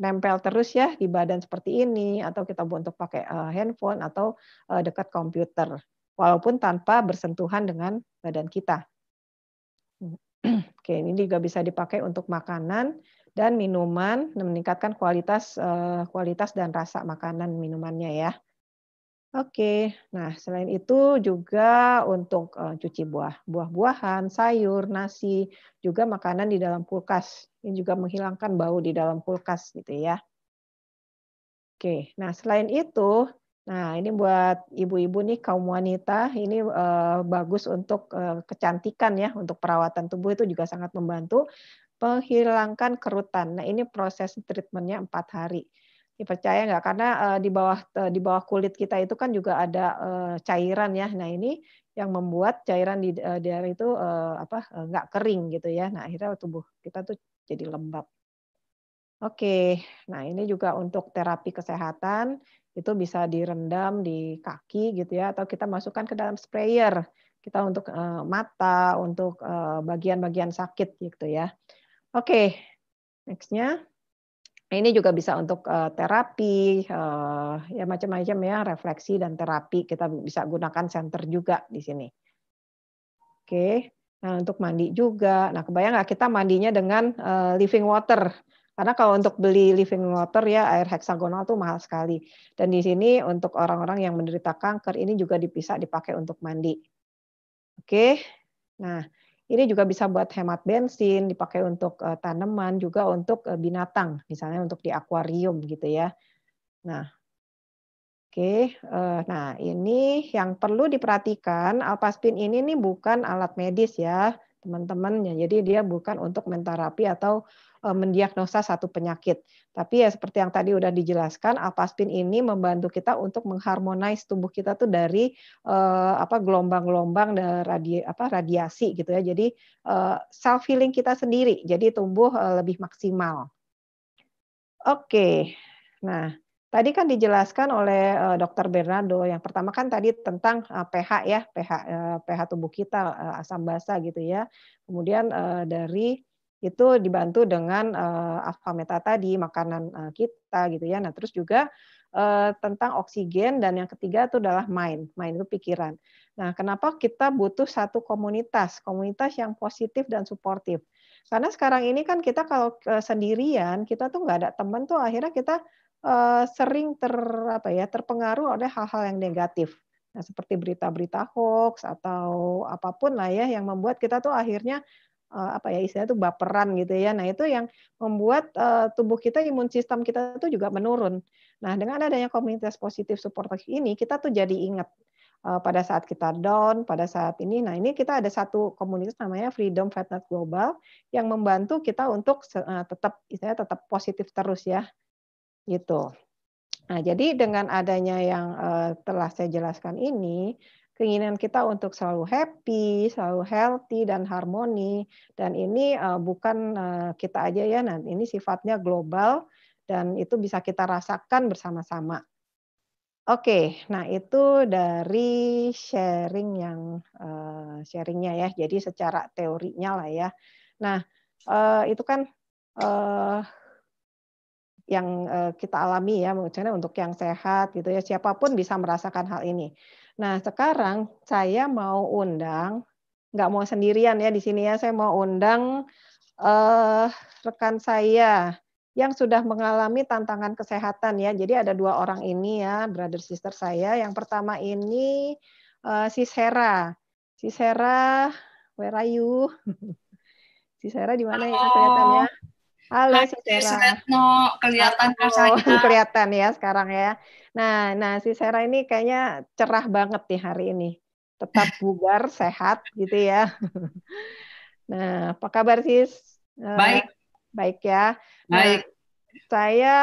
nempel terus ya di badan seperti ini, atau kita untuk pakai handphone atau dekat komputer, walaupun tanpa bersentuhan dengan badan kita. Oke, ini juga bisa dipakai untuk makanan dan minuman, meningkatkan kualitas dan rasa makanan minumannya ya. Oke, nah selain itu juga untuk cuci buah-buahan, sayur, nasi, juga makanan di dalam kulkas. Ini juga menghilangkan bau di dalam kulkas gitu ya. Oke, nah selain itu, nah ini buat ibu-ibu nih, kaum wanita, ini bagus untuk kecantikan ya, untuk perawatan tubuh itu juga sangat membantu menghilangkan kerutan. Nah ini proses treatmentnya 4 hari. Dipercaya nggak? Karena di bawah kulit kita itu kan juga ada cairan ya. Nah ini yang membuat cairan di daerah itu nggak kering gitu ya. Nah akhirnya tubuh kita tuh jadi lembab. Oke, nah ini juga untuk terapi kesehatan itu bisa direndam di kaki gitu ya, atau kita masukkan ke dalam sprayer. Kita untuk mata, untuk bagian-bagian sakit gitu ya. Oke, next-nya. Ini juga bisa untuk terapi, ya macam-macam ya, refleksi dan terapi. Kita bisa gunakan senter juga di sini. Oke, nah untuk mandi juga. Nah kebayang nggak kita mandinya dengan living water? Karena kalau untuk beli living water ya air heksagonal tuh mahal sekali. Dan di sini untuk orang-orang yang menderita kanker ini juga bisa dipakai untuk mandi. Oke, nah ini juga bisa buat hemat bensin, dipakai untuk tanaman, juga untuk binatang, misalnya untuk di akuarium gitu ya. Nah, oke, nah ini yang perlu diperhatikan, alphaspin ini nih bukan alat medis ya, teman-teman. Jadi dia bukan untuk menterapi atau mendiagnosa satu penyakit. Tapi ya seperti yang tadi udah dijelaskan, alphaspin ini membantu kita untuk mengharmonize tubuh kita tuh dari gelombang-gelombang radiasi gitu ya. Jadi self healing kita sendiri, jadi tubuh lebih maksimal. Oke, nah tadi kan dijelaskan oleh Dr. Bernardo. Yang pertama kan tadi tentang pH ya, pH tubuh kita, asam basa gitu ya. Kemudian dari itu dibantu dengan alpha meta tadi, makanan kita gitu ya. Nah terus juga tentang oksigen, dan yang ketiga itu adalah mind itu pikiran. Nah kenapa kita butuh satu komunitas yang positif dan suportif? Karena sekarang ini kan kita kalau sendirian, kita tuh nggak ada teman tuh, akhirnya kita sering terpengaruh oleh hal-hal yang negatif. Nah, seperti berita-berita hoax atau apapun lah ya yang membuat kita tuh akhirnya istilahnya tuh baperan gitu ya. Nah, itu yang membuat tubuh kita, imun sistem kita tuh juga menurun. Nah, dengan adanya komunitas positif suportif ini, kita tuh jadi ingat pada saat kita down, pada saat ini. Nah, ini kita ada satu komunitas namanya Freedom Fitness Global yang membantu kita untuk tetap positif terus ya. Gitu. Nah, jadi dengan adanya yang telah saya jelaskan ini, keinginan kita untuk selalu happy, selalu healthy dan harmoni, dan ini bukan kita aja ya, nah ini sifatnya global dan itu bisa kita rasakan bersama-sama. Oke, nah itu dari sharingnya ya, jadi secara teorinya lah ya. Nah, itu kan yang kita alami ya, misalnya untuk yang sehat gitu ya, siapapun bisa merasakan hal ini. Nah, sekarang saya mau undang, nggak mau sendirian ya di sini ya, saya mau undang rekan saya yang sudah mengalami tantangan kesehatan ya. Jadi ada 2 orang ini ya, brother sister saya. Yang pertama ini Sis Hera. Sis Hera, where are you? Sis Hera di mana ya kelihatannya? Halo Sis Hera. Retno, kelihatan Halo. rasanya. Kelihatan ya sekarang ya. Nah Sis Hera ini kayaknya cerah banget nih hari ini. tetap bugar, sehat gitu ya. Nah, apa kabar sis? Baik. Baik ya. Baik. Nah, saya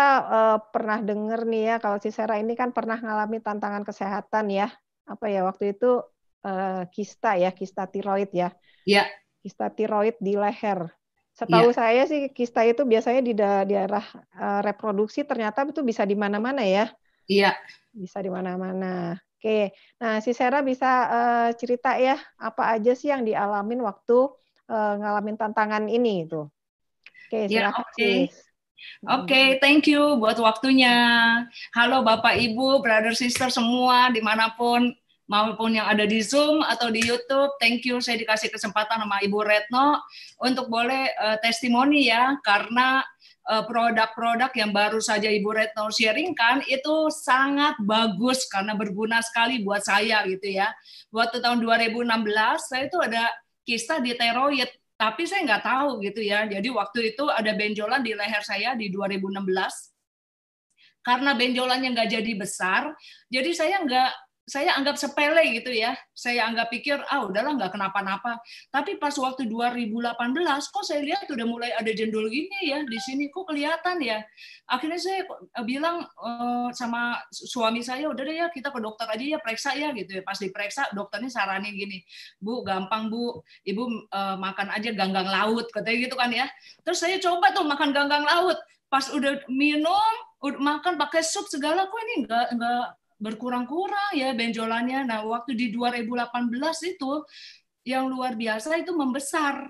pernah dengar nih ya, kalau si Sera ini kan pernah mengalami tantangan kesehatan ya. Apa ya, waktu itu kista tiroid ya. Iya. Kista tiroid di leher. Setahu saya sih kista itu biasanya di daerah reproduksi, ternyata itu bisa di mana-mana ya. Iya. Bisa di mana-mana. Oke, nah si Sera bisa cerita ya, apa aja sih yang dialamin waktu ngalamin tantangan ini itu. Oke, silakan sis. Oke, thank you buat waktunya. Halo Bapak Ibu, brother sister semua dimanapun, maupun yang ada di Zoom atau di YouTube, thank you saya dikasih kesempatan sama Ibu Retno untuk boleh testimoni ya, karena produk-produk yang baru saja Ibu Retno sharingkan itu sangat bagus karena berguna sekali buat saya gitu ya. Waktu tahun 2016 saya itu ada kista di tiroid, tapi saya nggak tahu gitu ya. Jadi waktu itu ada benjolan di leher saya di 2016. Karena benjolannya nggak jadi besar, jadi saya anggap sepele gitu ya. Saya anggap pikir, udahlah nggak kenapa-napa. Tapi pas waktu 2018, kok saya lihat udah mulai ada jendul gini ya di sini, kok kelihatan ya. Akhirnya saya bilang sama suami saya, udah deh ya kita ke dokter aja ya, periksa ya gitu ya. Pas diperiksa, dokternya saranin gini, Bu, gampang Bu, Ibu makan aja ganggang laut, katanya gitu kan ya. Terus saya coba tuh makan ganggang laut. Pas udah minum, makan pakai sup segala, kok ini nggak berkurang-kurang ya benjolannya. Nah, waktu di 2018 itu yang luar biasa itu membesar.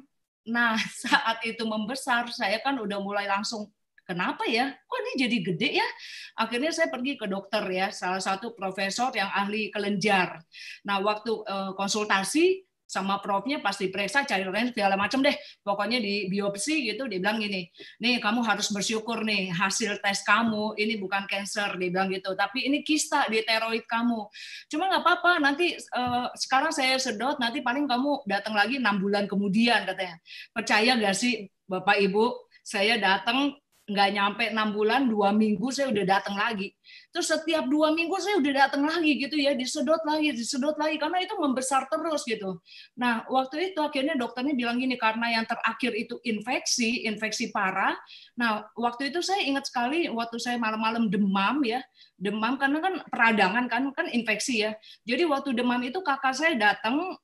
Nah, saat itu membesar, saya kan udah mulai langsung, kenapa ya? Kok ini jadi gede ya? Akhirnya saya pergi ke dokter ya, salah satu profesor yang ahli kelenjar. Nah, waktu konsultasi sama profnya pas diperiksa cari range segala macam deh, pokoknya di biopsi gitu dia bilang gini, nih kamu harus bersyukur nih hasil tes kamu ini bukan kanker, dia bilang gitu, tapi ini kista di tiroid kamu, cuma nggak apa-apa nanti sekarang saya sedot, nanti paling kamu datang lagi 6 bulan kemudian katanya. Percaya nggak sih Bapak Ibu, saya datang nggak nyampe 6 bulan, 2 minggu saya udah datang lagi. Terus setiap 2 minggu saya udah datang lagi gitu ya, disedot lagi, karena itu membesar terus gitu. Nah, waktu itu akhirnya dokternya bilang gini, karena yang terakhir itu infeksi parah. Nah, waktu itu saya ingat sekali, waktu saya malam-malam demam ya, demam karena kan peradangan kan infeksi ya. Jadi waktu demam itu kakak saya datang,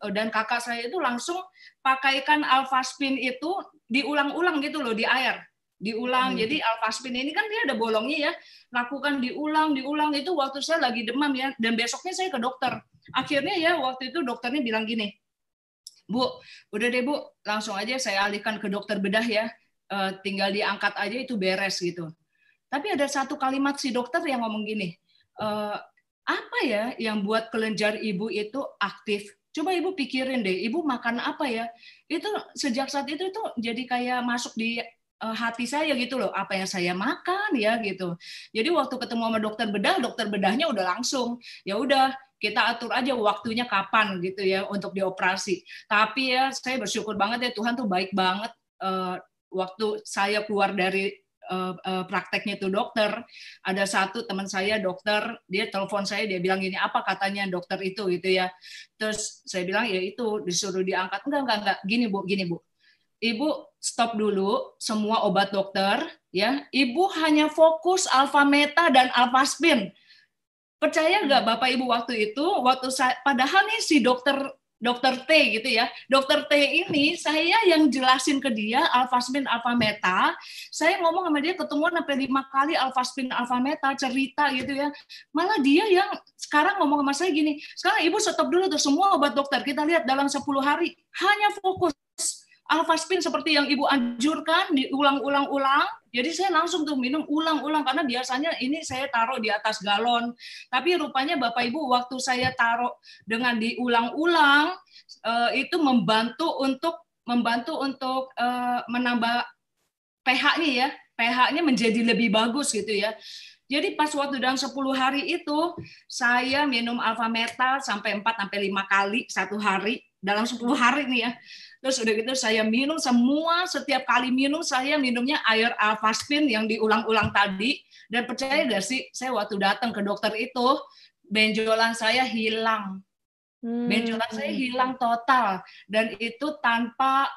dan kakak saya itu langsung pakaikan alfaspin itu diulang-ulang gitu loh di air. Diulang. Jadi alfaspin ini kan dia ada bolongnya ya. Lakukan diulang itu waktu saya lagi demam ya, dan besoknya saya ke dokter. Akhirnya ya waktu itu dokternya bilang gini, Bu, udah deh Bu, langsung aja saya alihkan ke dokter bedah ya, tinggal diangkat aja itu beres gitu. Tapi ada satu kalimat si dokter yang ngomong gini, apa ya yang buat kelenjar ibu itu aktif? Coba ibu pikirin deh, ibu makan apa ya? Itu sejak saat itu jadi kayak masuk di hati saya gitu loh, apa yang saya makan ya gitu. Jadi waktu ketemu sama dokter bedahnya udah langsung, ya udah kita atur aja waktunya kapan gitu ya untuk dioperasi. Tapi ya saya bersyukur banget ya, Tuhan tuh baik banget. Waktu saya keluar dari prakteknya itu dokter, ada satu teman saya dokter, dia telepon saya, dia bilang gini, apa katanya dokter itu gitu ya. Terus saya bilang ya itu disuruh diangkat, enggak, gini Bu, Ibu stop dulu semua obat dokter ya. Ibu hanya fokus alfameta dan alfaspin. Percaya nggak Bapak Ibu waktu itu, padahal nih si dokter T gitu ya. Dokter T ini saya yang jelasin ke dia alfaspin alfameta. Saya ngomong sama dia ketemuan sampai 5 kali alfaspin alfameta, cerita gitu ya. Malah dia yang sekarang ngomong sama saya gini, sekarang Ibu stop dulu tuh semua obat dokter. Kita lihat dalam 10 hari hanya fokus alfaspin seperti yang Ibu anjurkan, diulang-ulang. Jadi saya langsung tuh minum ulang-ulang, karena biasanya ini saya taruh di atas galon. Tapi rupanya Bapak Ibu, waktu saya taruh dengan diulang-ulang, itu membantu untuk menambah pH-nya ya. pH-nya menjadi lebih bagus gitu ya. Jadi pas waktu dalam 10 hari itu, saya minum alfameta sampai 4-5 kali satu hari, dalam 10 hari nih ya. Terus udah gitu saya minum semua, setiap kali minum saya minumnya air alfaspin yang diulang-ulang tadi. Dan percaya gak sih, saya waktu datang ke dokter itu, benjolan saya hilang. Benjolan saya hilang total, dan itu tanpa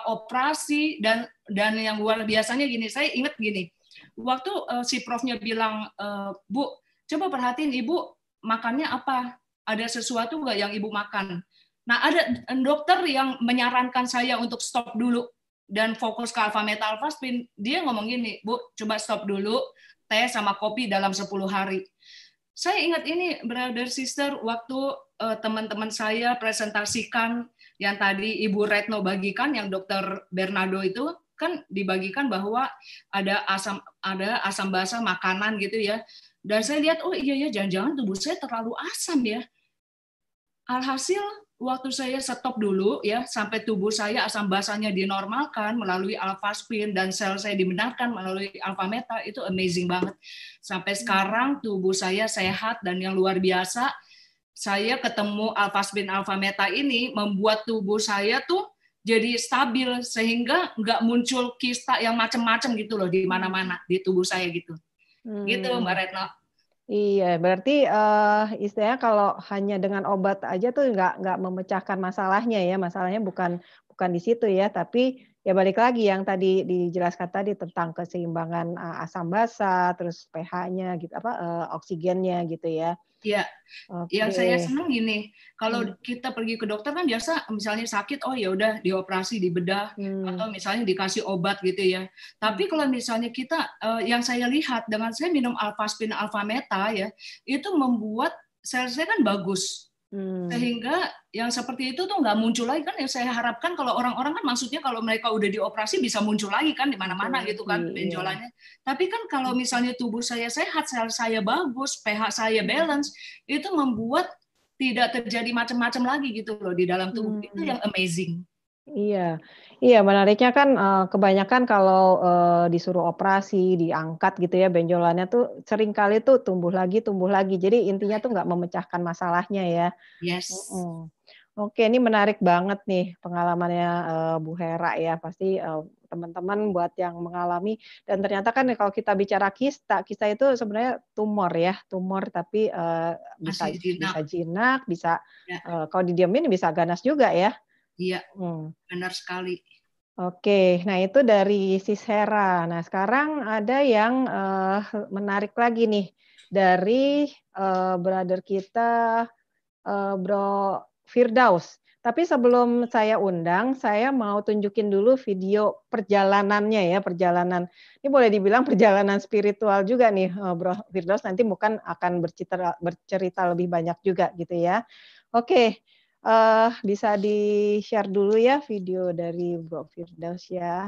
operasi, dan yang luar biasanya gini, saya ingat gini, waktu si profnya bilang, Bu, coba perhatiin Ibu makannya apa, ada sesuatu nggak yang Ibu makan. Nah, ada dokter yang menyarankan saya untuk stop dulu dan fokus ke alpha meta alpha spin. Dia ngomong gini, Bu, coba stop dulu teh sama kopi dalam 10 hari. Saya ingat ini, brother sister, waktu teman-teman saya presentasikan yang tadi Ibu Retno bagikan, yang Dokter Bernardo itu kan dibagikan bahwa ada asam basa makanan gitu ya. Dan saya lihat, oh iya ya, jangan-jangan tubuh saya terlalu asam ya. Alhasil waktu saya stop dulu ya, sampai tubuh saya asam basanya dinormalkan melalui alpha spin dan sel saya dibenarkan melalui alpha meta, itu amazing banget. Sampai sekarang tubuh saya sehat, dan yang luar biasa, saya ketemu alpha spin alpha meta ini membuat tubuh saya tuh jadi stabil, sehingga nggak muncul kista yang macam-macam gitu loh di mana-mana di tubuh saya gitu. Gitu Mbak Retno. Iya, berarti istilahnya kalau hanya dengan obat aja tuh nggak memecahkan masalahnya ya. Masalahnya bukan di situ ya, tapi ya balik lagi yang tadi dijelaskan tadi tentang keseimbangan asam basa, terus pH-nya gitu, oksigennya gitu ya. Iya. Yang saya senang gini, kalau kita pergi ke dokter kan biasa misalnya sakit, oh ya udah dioperasi, dibedah, atau misalnya dikasih obat gitu ya. Tapi kalau misalnya kita, yang saya lihat dengan saya minum alpha spin alpha meta ya, itu membuat sel saya kan bagus. Sehingga yang seperti itu tuh nggak muncul lagi kan, yang saya harapkan kalau orang-orang kan maksudnya kalau mereka udah dioperasi bisa muncul lagi kan di mana-mana gitu kan benjolannya. Tapi kan kalau misalnya tubuh saya sehat, sel saya bagus, pH saya balance, itu membuat tidak terjadi macam-macam lagi gitu loh di dalam tubuh. Itu yang amazing. Iya, menariknya kan kebanyakan kalau disuruh operasi, diangkat gitu ya benjolannya tuh sering kali tuh tumbuh lagi. Jadi intinya tuh nggak memecahkan masalahnya ya. Yes. Oke, ini menarik banget nih pengalamannya Bu Hera ya. Pasti teman-teman buat yang mengalami, dan ternyata kan kalau kita bicara kista itu sebenarnya tumor tapi bisa jinak, bisa kalau didiamin bisa ganas juga ya. Iya, benar sekali. Oke, nah itu dari Sis Hera. Nah sekarang ada yang menarik lagi nih dari brother kita, Bro Firdaus. Tapi sebelum saya undang, saya mau tunjukin dulu video perjalanannya ya, perjalanan. Ini boleh dibilang perjalanan spiritual juga nih, Bro Firdaus. Nanti bukan akan bercerita lebih banyak juga gitu ya. Oke. Bisa di-share dulu ya video dari Bro Firdaus ya.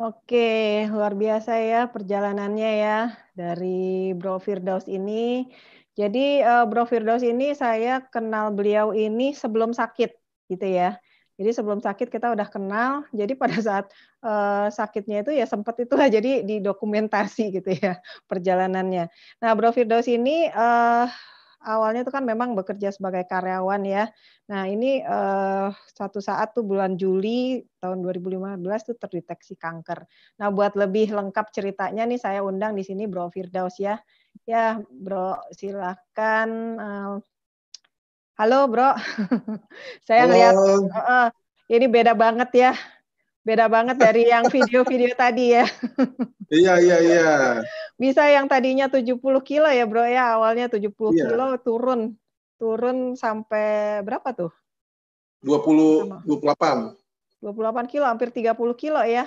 Oke, luar biasa ya perjalanannya ya dari Bro Firdaus ini. Jadi Bro Firdaus ini saya kenal beliau ini sebelum sakit gitu ya. Jadi sebelum sakit kita udah kenal. Jadi pada saat sakitnya itu ya sempat itulah jadi didokumentasi gitu ya perjalanannya. Nah Bro Firdaus ini awalnya itu kan memang bekerja sebagai karyawan ya. Nah ini satu saat tuh bulan Juli tahun 2015 tuh terdeteksi kanker. Nah buat lebih lengkap ceritanya nih saya undang di sini Bro Firdaus ya. Ya Bro silakan. Halo Bro, saya ngeliat ini beda banget ya. Beda banget dari yang video-video tadi ya. Iya. Bisa yang tadinya 70 kilo ya bro ya, awalnya 70 kilo turun sampai berapa tuh? 28 kilo, hampir 30 kilo ya.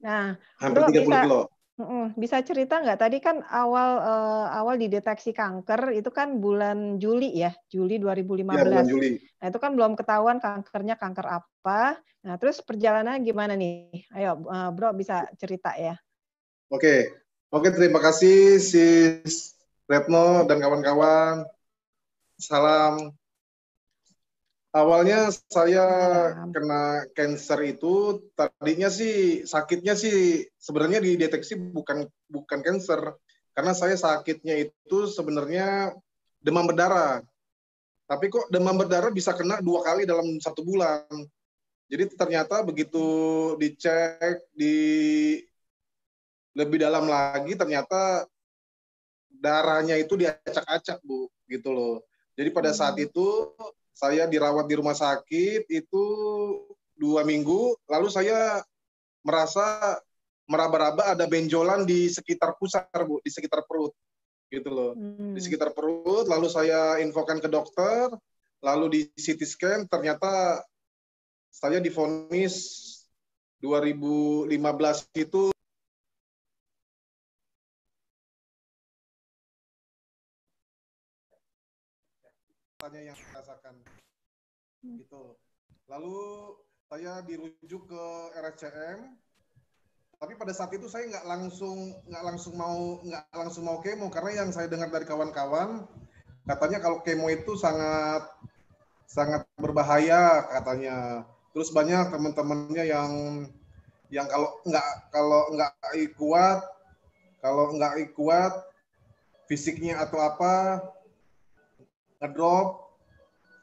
Nah, hampir 30 kilo. Bisa cerita nggak, tadi kan awal dideteksi kanker itu kan bulan Juli ya, Juli 2015. Ya, bulan Juli. Nah itu kan belum ketahuan kankernya kanker apa. Nah terus perjalanannya gimana nih? Ayo Bro bisa cerita ya. Oke, terima kasih Sis Retno dan kawan-kawan. Salam. Awalnya saya kena cancer itu tadinya sih sakitnya sih sebenarnya dideteksi bukan cancer, karena saya sakitnya itu sebenarnya demam berdarah. Tapi kok demam berdarah bisa kena 2 kali dalam 1 bulan. Jadi ternyata begitu dicek lebih dalam lagi ternyata darahnya itu diacak-acak Bu, gitu loh. Jadi pada saat itu saya dirawat di rumah sakit itu 2 minggu, lalu saya merasa meraba-raba ada benjolan di sekitar pusar Bu, di sekitar perut, gitu loh. Di sekitar perut, lalu saya infokan ke dokter, lalu di CT scan, ternyata saya divonis 2015 itu yang saya rasakan gitu. Lalu saya dirujuk ke RSCM, tapi pada saat itu saya nggak langsung mau kemo, karena yang saya dengar dari kawan-kawan katanya kalau kemo itu sangat berbahaya katanya. Terus banyak teman-temannya yang kalau nggak kuat fisiknya atau apa ngedrop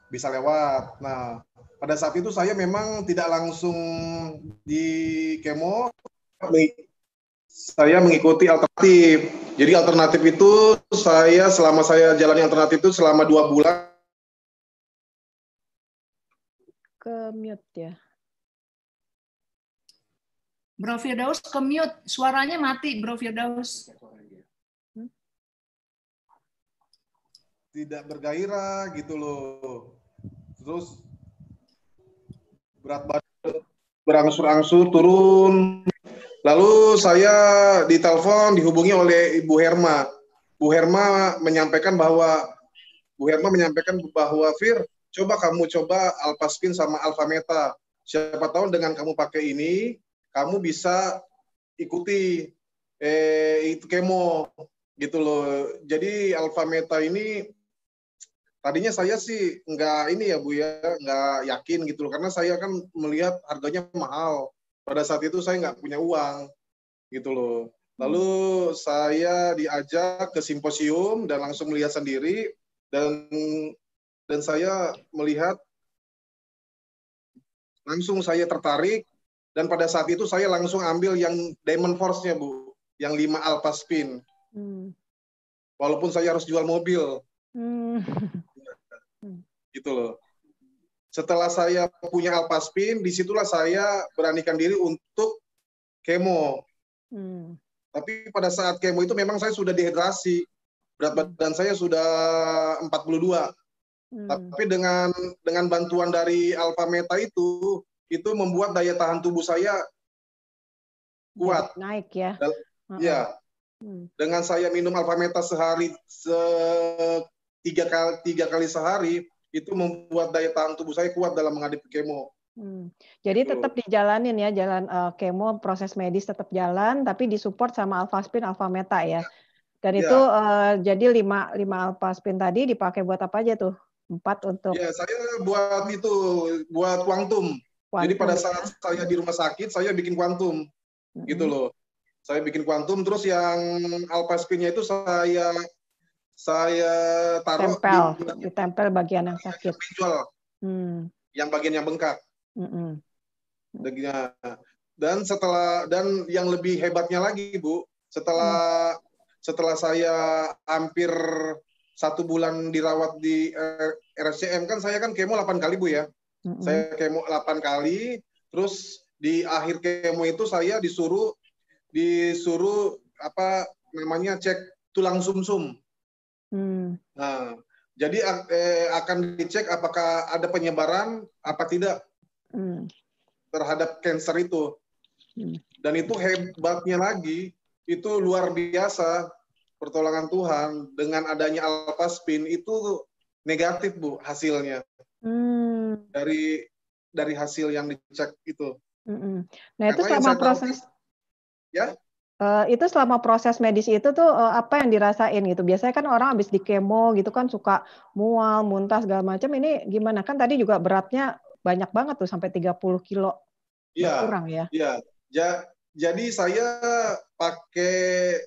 bisa lewat. Nah, pada saat itu saya memang tidak langsung di kemo, saya mengikuti alternatif. Jadi alternatif itu selama saya jalani alternatif itu selama 2 bulan. Ke mute ya. Bro Firdaus ke mute, suaranya mati Bro Firdaus. Tidak bergairah gitu loh. Terus berat badan berangsur-angsur turun. Lalu saya ditelepon, dihubungi oleh Ibu Herma. Bu Herma menyampaikan bahwa Fir, kamu coba Alpaspin sama Alfameta. Siapa tahu dengan kamu pakai ini, kamu bisa ikuti itu kemo gitu loh. Jadi Alfameta ini tadinya saya sih nggak yakin gitu loh, karena saya kan melihat harganya mahal. Pada saat itu saya nggak punya uang gitu loh. Lalu saya diajak ke simposium dan langsung melihat sendiri, dan saya melihat langsung saya tertarik, dan pada saat itu saya langsung ambil yang Diamond Force-nya Bu, yang 5 Alpaspin. Walaupun saya harus jual mobil. Gitu loh. Setelah saya punya Alpaspin, disitulah saya beranikan diri untuk kemo. Tapi pada saat kemo itu memang saya sudah dehidrasi. Berat badan saya sudah 42. Tapi dengan bantuan dari Alfameta itu membuat daya tahan tubuh saya kuat. Naik ya. Ya. Dengan saya minum Alfameta sehari 3 kali sehari, itu membuat daya tahan tubuh saya kuat dalam menghadapi kemo. Jadi tetap dijalanin ya, jalan kemo, proses medis tetap jalan, tapi disupport sama Alfaspin, Alfameta ya. Dan itu jadi 5 Alfaspin tadi dipakai buat apa aja tuh? 4 untuk. Ya, saya buat kuantum. Jadi pada saat saya di rumah sakit, saya bikin kuantum, gitu loh. Saya bikin kuantum, terus yang Alfaspinnya itu saya taruh ditempel bagian yang sakit. Benjol. Yang bagian yang bengkak. Dan yang lebih hebatnya lagi, Bu, setelah saya hampir 1 bulan dirawat di RSCM, kan saya kan kemo 8 kali, Bu ya. Saya kemo 8 kali, terus di akhir kemo itu saya disuruh apa namanya, cek tulang sumsum. Nah, jadi akan dicek apakah ada penyebaran apa tidak terhadap kanker itu. Dan itu hebatnya lagi, itu luar biasa pertolongan Tuhan, dengan adanya alphaspin itu negatif, Bu, hasilnya. Dari hasil yang dicek itu. Nah, itu selama proses ya. Itu selama proses medis itu tuh apa yang dirasain gitu? Biasanya kan orang habis di kemo gitu kan suka mual, muntah segala macam. Ini gimana? Kan tadi juga beratnya banyak banget tuh, sampai 30 kilo. Kurang ya? Iya. Jadi saya pakai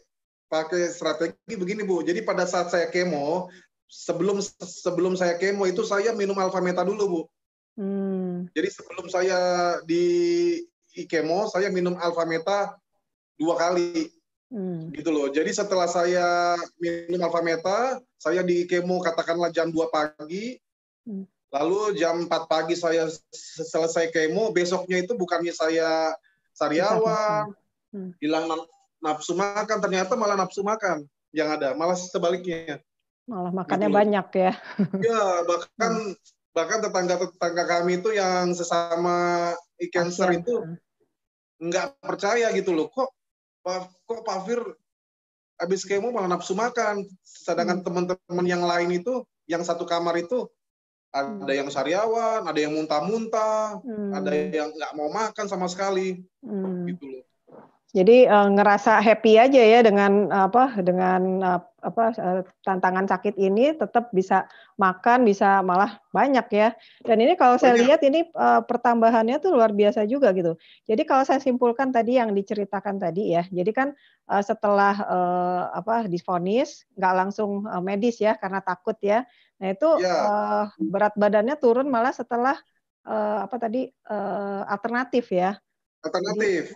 strategi begini, Bu. Jadi pada saat saya kemo, sebelum saya kemo itu saya minum Alfameta dulu, Bu. Jadi sebelum saya di kemo, saya minum Alfameta 2 kali, gitu loh. Jadi setelah saya minum Alfameta, saya di kemo katakanlah jam 2 pagi, lalu jam 4 pagi saya selesai kemo, besoknya itu bukannya saya sariawan, hilang nafsu makan, ternyata malah nafsu makan yang ada, malah sebaliknya. Malah makannya gitu banyak ya. Ya, bahkan tetangga kami itu yang sesama cancer itu nggak percaya gitu loh, kok Pak Fir habis kemo malah nafsu makan, sedangkan teman-teman yang lain itu, yang satu kamar itu ada yang sariawan, ada yang muntah-muntah, ada yang nggak mau makan sama sekali, gitu loh. Jadi ngerasa happy aja ya dengan tantangan sakit ini, tetap bisa makan, bisa malah banyak ya. Dan ini kalau saya lihat ini pertambahannya tuh luar biasa juga gitu. Jadi kalau saya simpulkan tadi yang diceritakan tadi ya, jadi kan setelah divonis nggak langsung medis ya karena takut ya. Nah itu berat badannya turun malah setelah alternatif ya. Alternatif.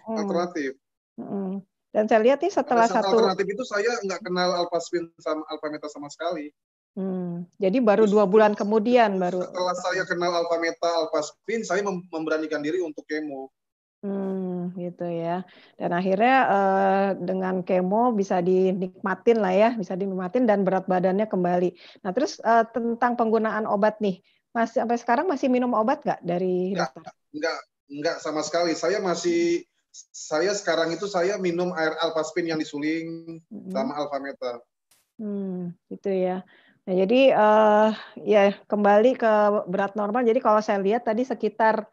Dan saya lihat nih setelah alternatif itu saya nggak kenal alphaspin sama Alfameta sama sekali. Jadi baru 2 bulan kemudian baru. Setelah saya kenal Alfameta, alphaspin, saya memberanikan diri untuk kemo. Gitu ya. Dan akhirnya dengan kemo bisa dinikmatin lah ya, bisa dinikmatin dan berat badannya kembali. Nah terus tentang penggunaan obat nih, sampai sekarang masih minum obat nggak dari dokter? Enggak sama sekali. Saya sekarang itu saya minum air alphaspin yang disuling sama Alfameta. Gitu ya. Nah, jadi ya kembali ke berat normal. Jadi kalau saya lihat tadi sekitar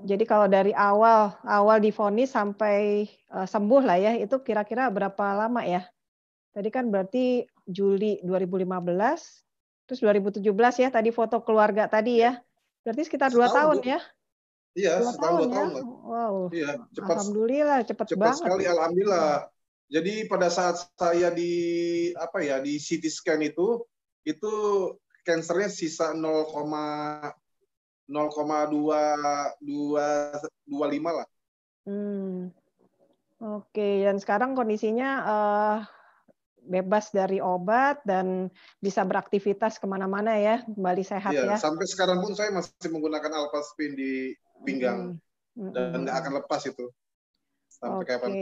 jadi kalau dari awal divonis sampai sembuh lah ya, itu kira-kira berapa lama ya? Tadi kan berarti Juli 2015, terus 2017 ya tadi foto keluarga tadi ya. Berarti sekitar 2 tahun ya? Iya, 2 tahun ya. Wow. Iya, alhamdulillah cepat banget. Sekali, alhamdulillah. Jadi pada saat saya di CT scan itu kansernya sisa 0,225 lah. Oke, dan sekarang kondisinya bebas dari obat dan bisa beraktivitas kemana-mana ya, kembali sehat ya. Sampai sekarang pun saya masih menggunakan alphaspin di pinggang dan nggak akan lepas itu sampai kapan.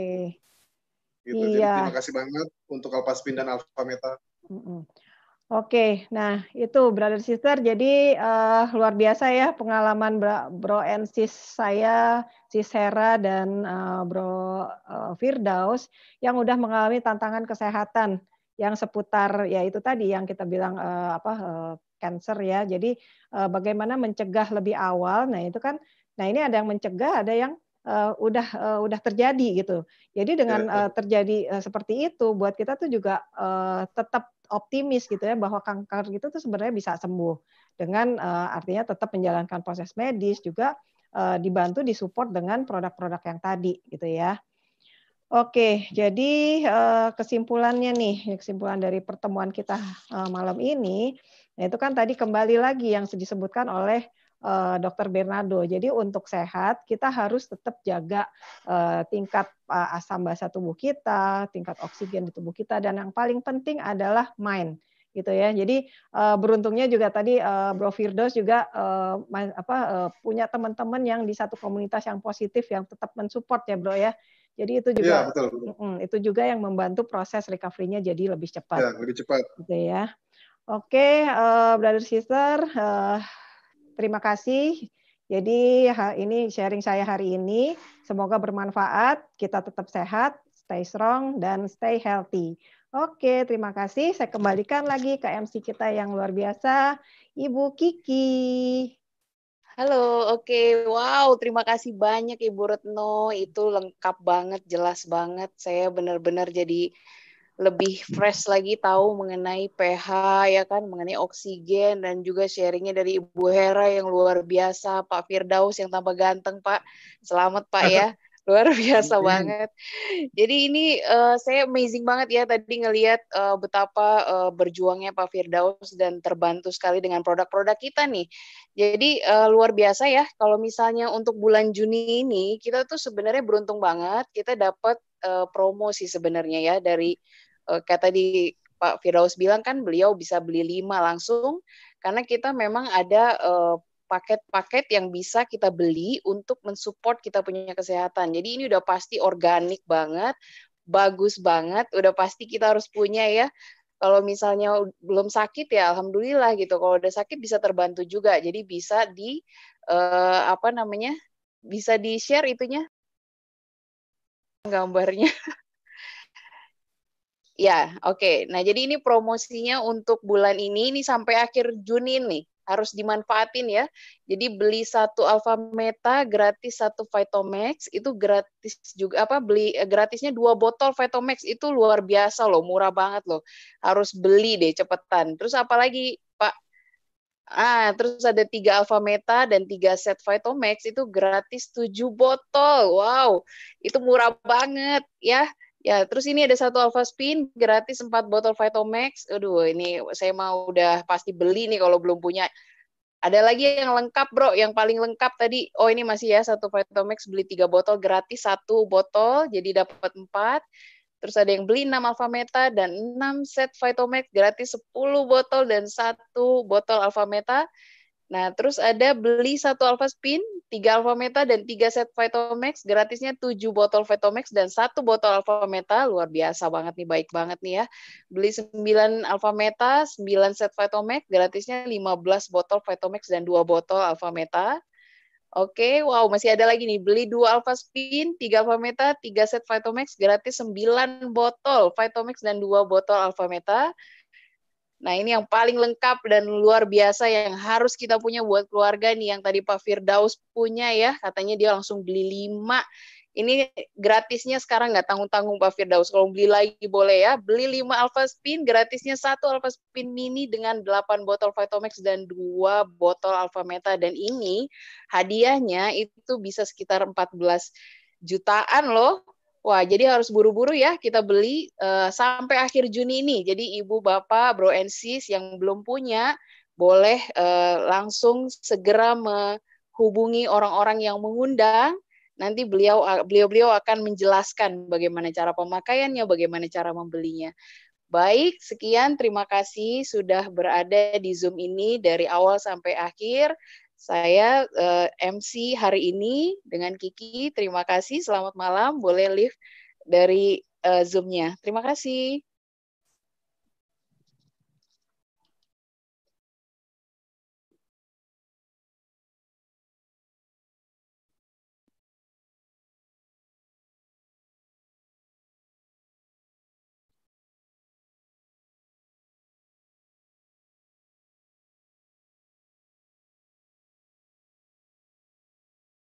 Gitu. Jadi terima kasih banget untuk alphaspin dan Alfameta. Oke, nah itu brother sister, jadi luar biasa ya pengalaman Bro and Sis saya, Sis Hera dan Bro Firdaus yang udah mengalami tantangan kesehatan yang seputar ya itu tadi yang kita bilang cancer ya. Jadi bagaimana mencegah lebih awal. Nah itu kan, nah ini ada yang mencegah, ada yang udah terjadi gitu. Jadi dengan terjadi seperti itu, buat kita tuh juga tetap optimis gitu ya bahwa kanker gitu tuh sebenarnya bisa sembuh dengan artinya tetap menjalankan proses medis, juga dibantu disupport dengan produk-produk yang tadi gitu ya. Oke, jadi kesimpulannya nih, kesimpulan dari pertemuan kita malam ini, nah itu kan tadi kembali lagi yang disebutkan oleh Dr. Bernardo. Jadi untuk sehat kita harus tetap jaga tingkat asam basa tubuh kita, tingkat oksigen di tubuh kita, dan yang paling penting adalah mind, gitu ya. Jadi beruntungnya juga tadi Bro Firdaus juga punya teman-teman yang di satu komunitas yang positif yang tetap mensupport ya Bro ya. Jadi itu juga, Iya, betul. itu juga yang membantu proses recovery-nya jadi lebih cepat. Ya, lebih cepat. Gitu ya. Oke, brother sister, terima kasih. Jadi ini sharing saya hari ini. Semoga bermanfaat. Kita tetap sehat, stay strong, dan stay healthy. Oke, terima kasih. Saya kembalikan lagi ke MC kita yang luar biasa, Ibu Kiki. Halo, oke. Wow, terima kasih banyak Ibu Retno. Itu lengkap banget, jelas banget. Saya benar-benar jadi lebih fresh lagi tahu mengenai pH, ya kan, mengenai oksigen, dan juga sharingnya dari Ibu Hera yang luar biasa, Pak Firdaus yang tambah ganteng, Pak. Selamat, Pak, ya. Luar biasa banget. Jadi ini saya amazing banget ya tadi ngelihat betapa berjuangnya Pak Firdaus dan terbantu sekali dengan produk-produk kita nih. Jadi luar biasa ya kalau misalnya untuk bulan Juni ini kita tuh sebenarnya beruntung banget kita dapat promosi sebenarnya ya dari kayak tadi Pak Firdaus bilang kan beliau bisa beli 5 langsung karena kita memang ada paket-paket yang bisa kita beli untuk mensupport kita punya kesehatan. Jadi ini udah pasti organik banget, bagus banget, udah pasti kita harus punya ya. Kalau misalnya belum sakit ya alhamdulillah gitu. Kalau udah sakit bisa terbantu juga. Jadi bisa di bisa di-share itunya gambarnya. Ya, oke. Nah, jadi ini promosinya untuk bulan ini sampai akhir Juni nih. Harus dimanfaatin ya. Jadi beli 1 Alpha Meta gratis 1 Vitomax itu gratis juga gratisnya 2 botol Vitomax itu luar biasa loh, murah banget loh. Harus beli deh cepetan. Terus apalagi Pak? Terus ada 3 Alpha Meta dan 3 set Vitomax itu gratis 7 botol. Wow, itu murah banget ya. Ya, terus ini ada 1 Alpha Spin gratis 4 botol Vitomax. Aduh, ini saya mau udah pasti beli nih kalau belum punya. Ada lagi yang lengkap, Bro. Yang paling lengkap tadi. Oh, ini masih ya 1 Vitomax beli 3 botol gratis 1 botol jadi dapat 4. Terus ada yang beli 6 Alpha Meta dan 6 set Vitomax gratis 10 botol dan 1 botol Alpha Meta. Nah, terus ada beli 1 Alpha Spin, 3 Alpha Meta dan 3 set Vitomax, gratisnya 7 botol Vitomax dan 1 botol Alpha Meta. Luar biasa banget nih, baik banget nih ya. Beli 9 Alpha Meta, 9 set Vitomax, gratisnya 15 botol Vitomax dan 2 botol Alpha Meta. Oke, wow, masih ada lagi nih. Beli 2 Alpha Spin, 3 Alpha Meta, 3 set Vitomax, gratis 9 botol Vitomax dan 2 botol Alpha Meta. Nah, ini yang paling lengkap dan luar biasa yang harus kita punya buat keluarga nih, yang tadi Pak Firdaus punya ya, katanya dia langsung beli 5. Ini gratisnya sekarang nggak tanggung-tanggung Pak Firdaus, kalau beli lagi boleh ya, beli 5 Alpha Spin, gratisnya 1 Alpha Spin Mini dengan 8 botol Vitomax dan 2 botol Alpha Meta, dan ini hadiahnya itu bisa sekitar 14 jutaan loh. Wah, jadi harus buru-buru ya kita beli sampai akhir Juni ini. Jadi Ibu, Bapak, Bro and Sis yang belum punya, boleh langsung segera menghubungi orang-orang yang mengundang. Nanti beliau akan menjelaskan bagaimana cara pemakaiannya, bagaimana cara membelinya. Baik, sekian. Terima kasih sudah berada di Zoom ini dari awal sampai akhir. Saya MC hari ini dengan Kiki. Terima kasih. Selamat malam. Boleh live dari Zoom-nya. Terima kasih.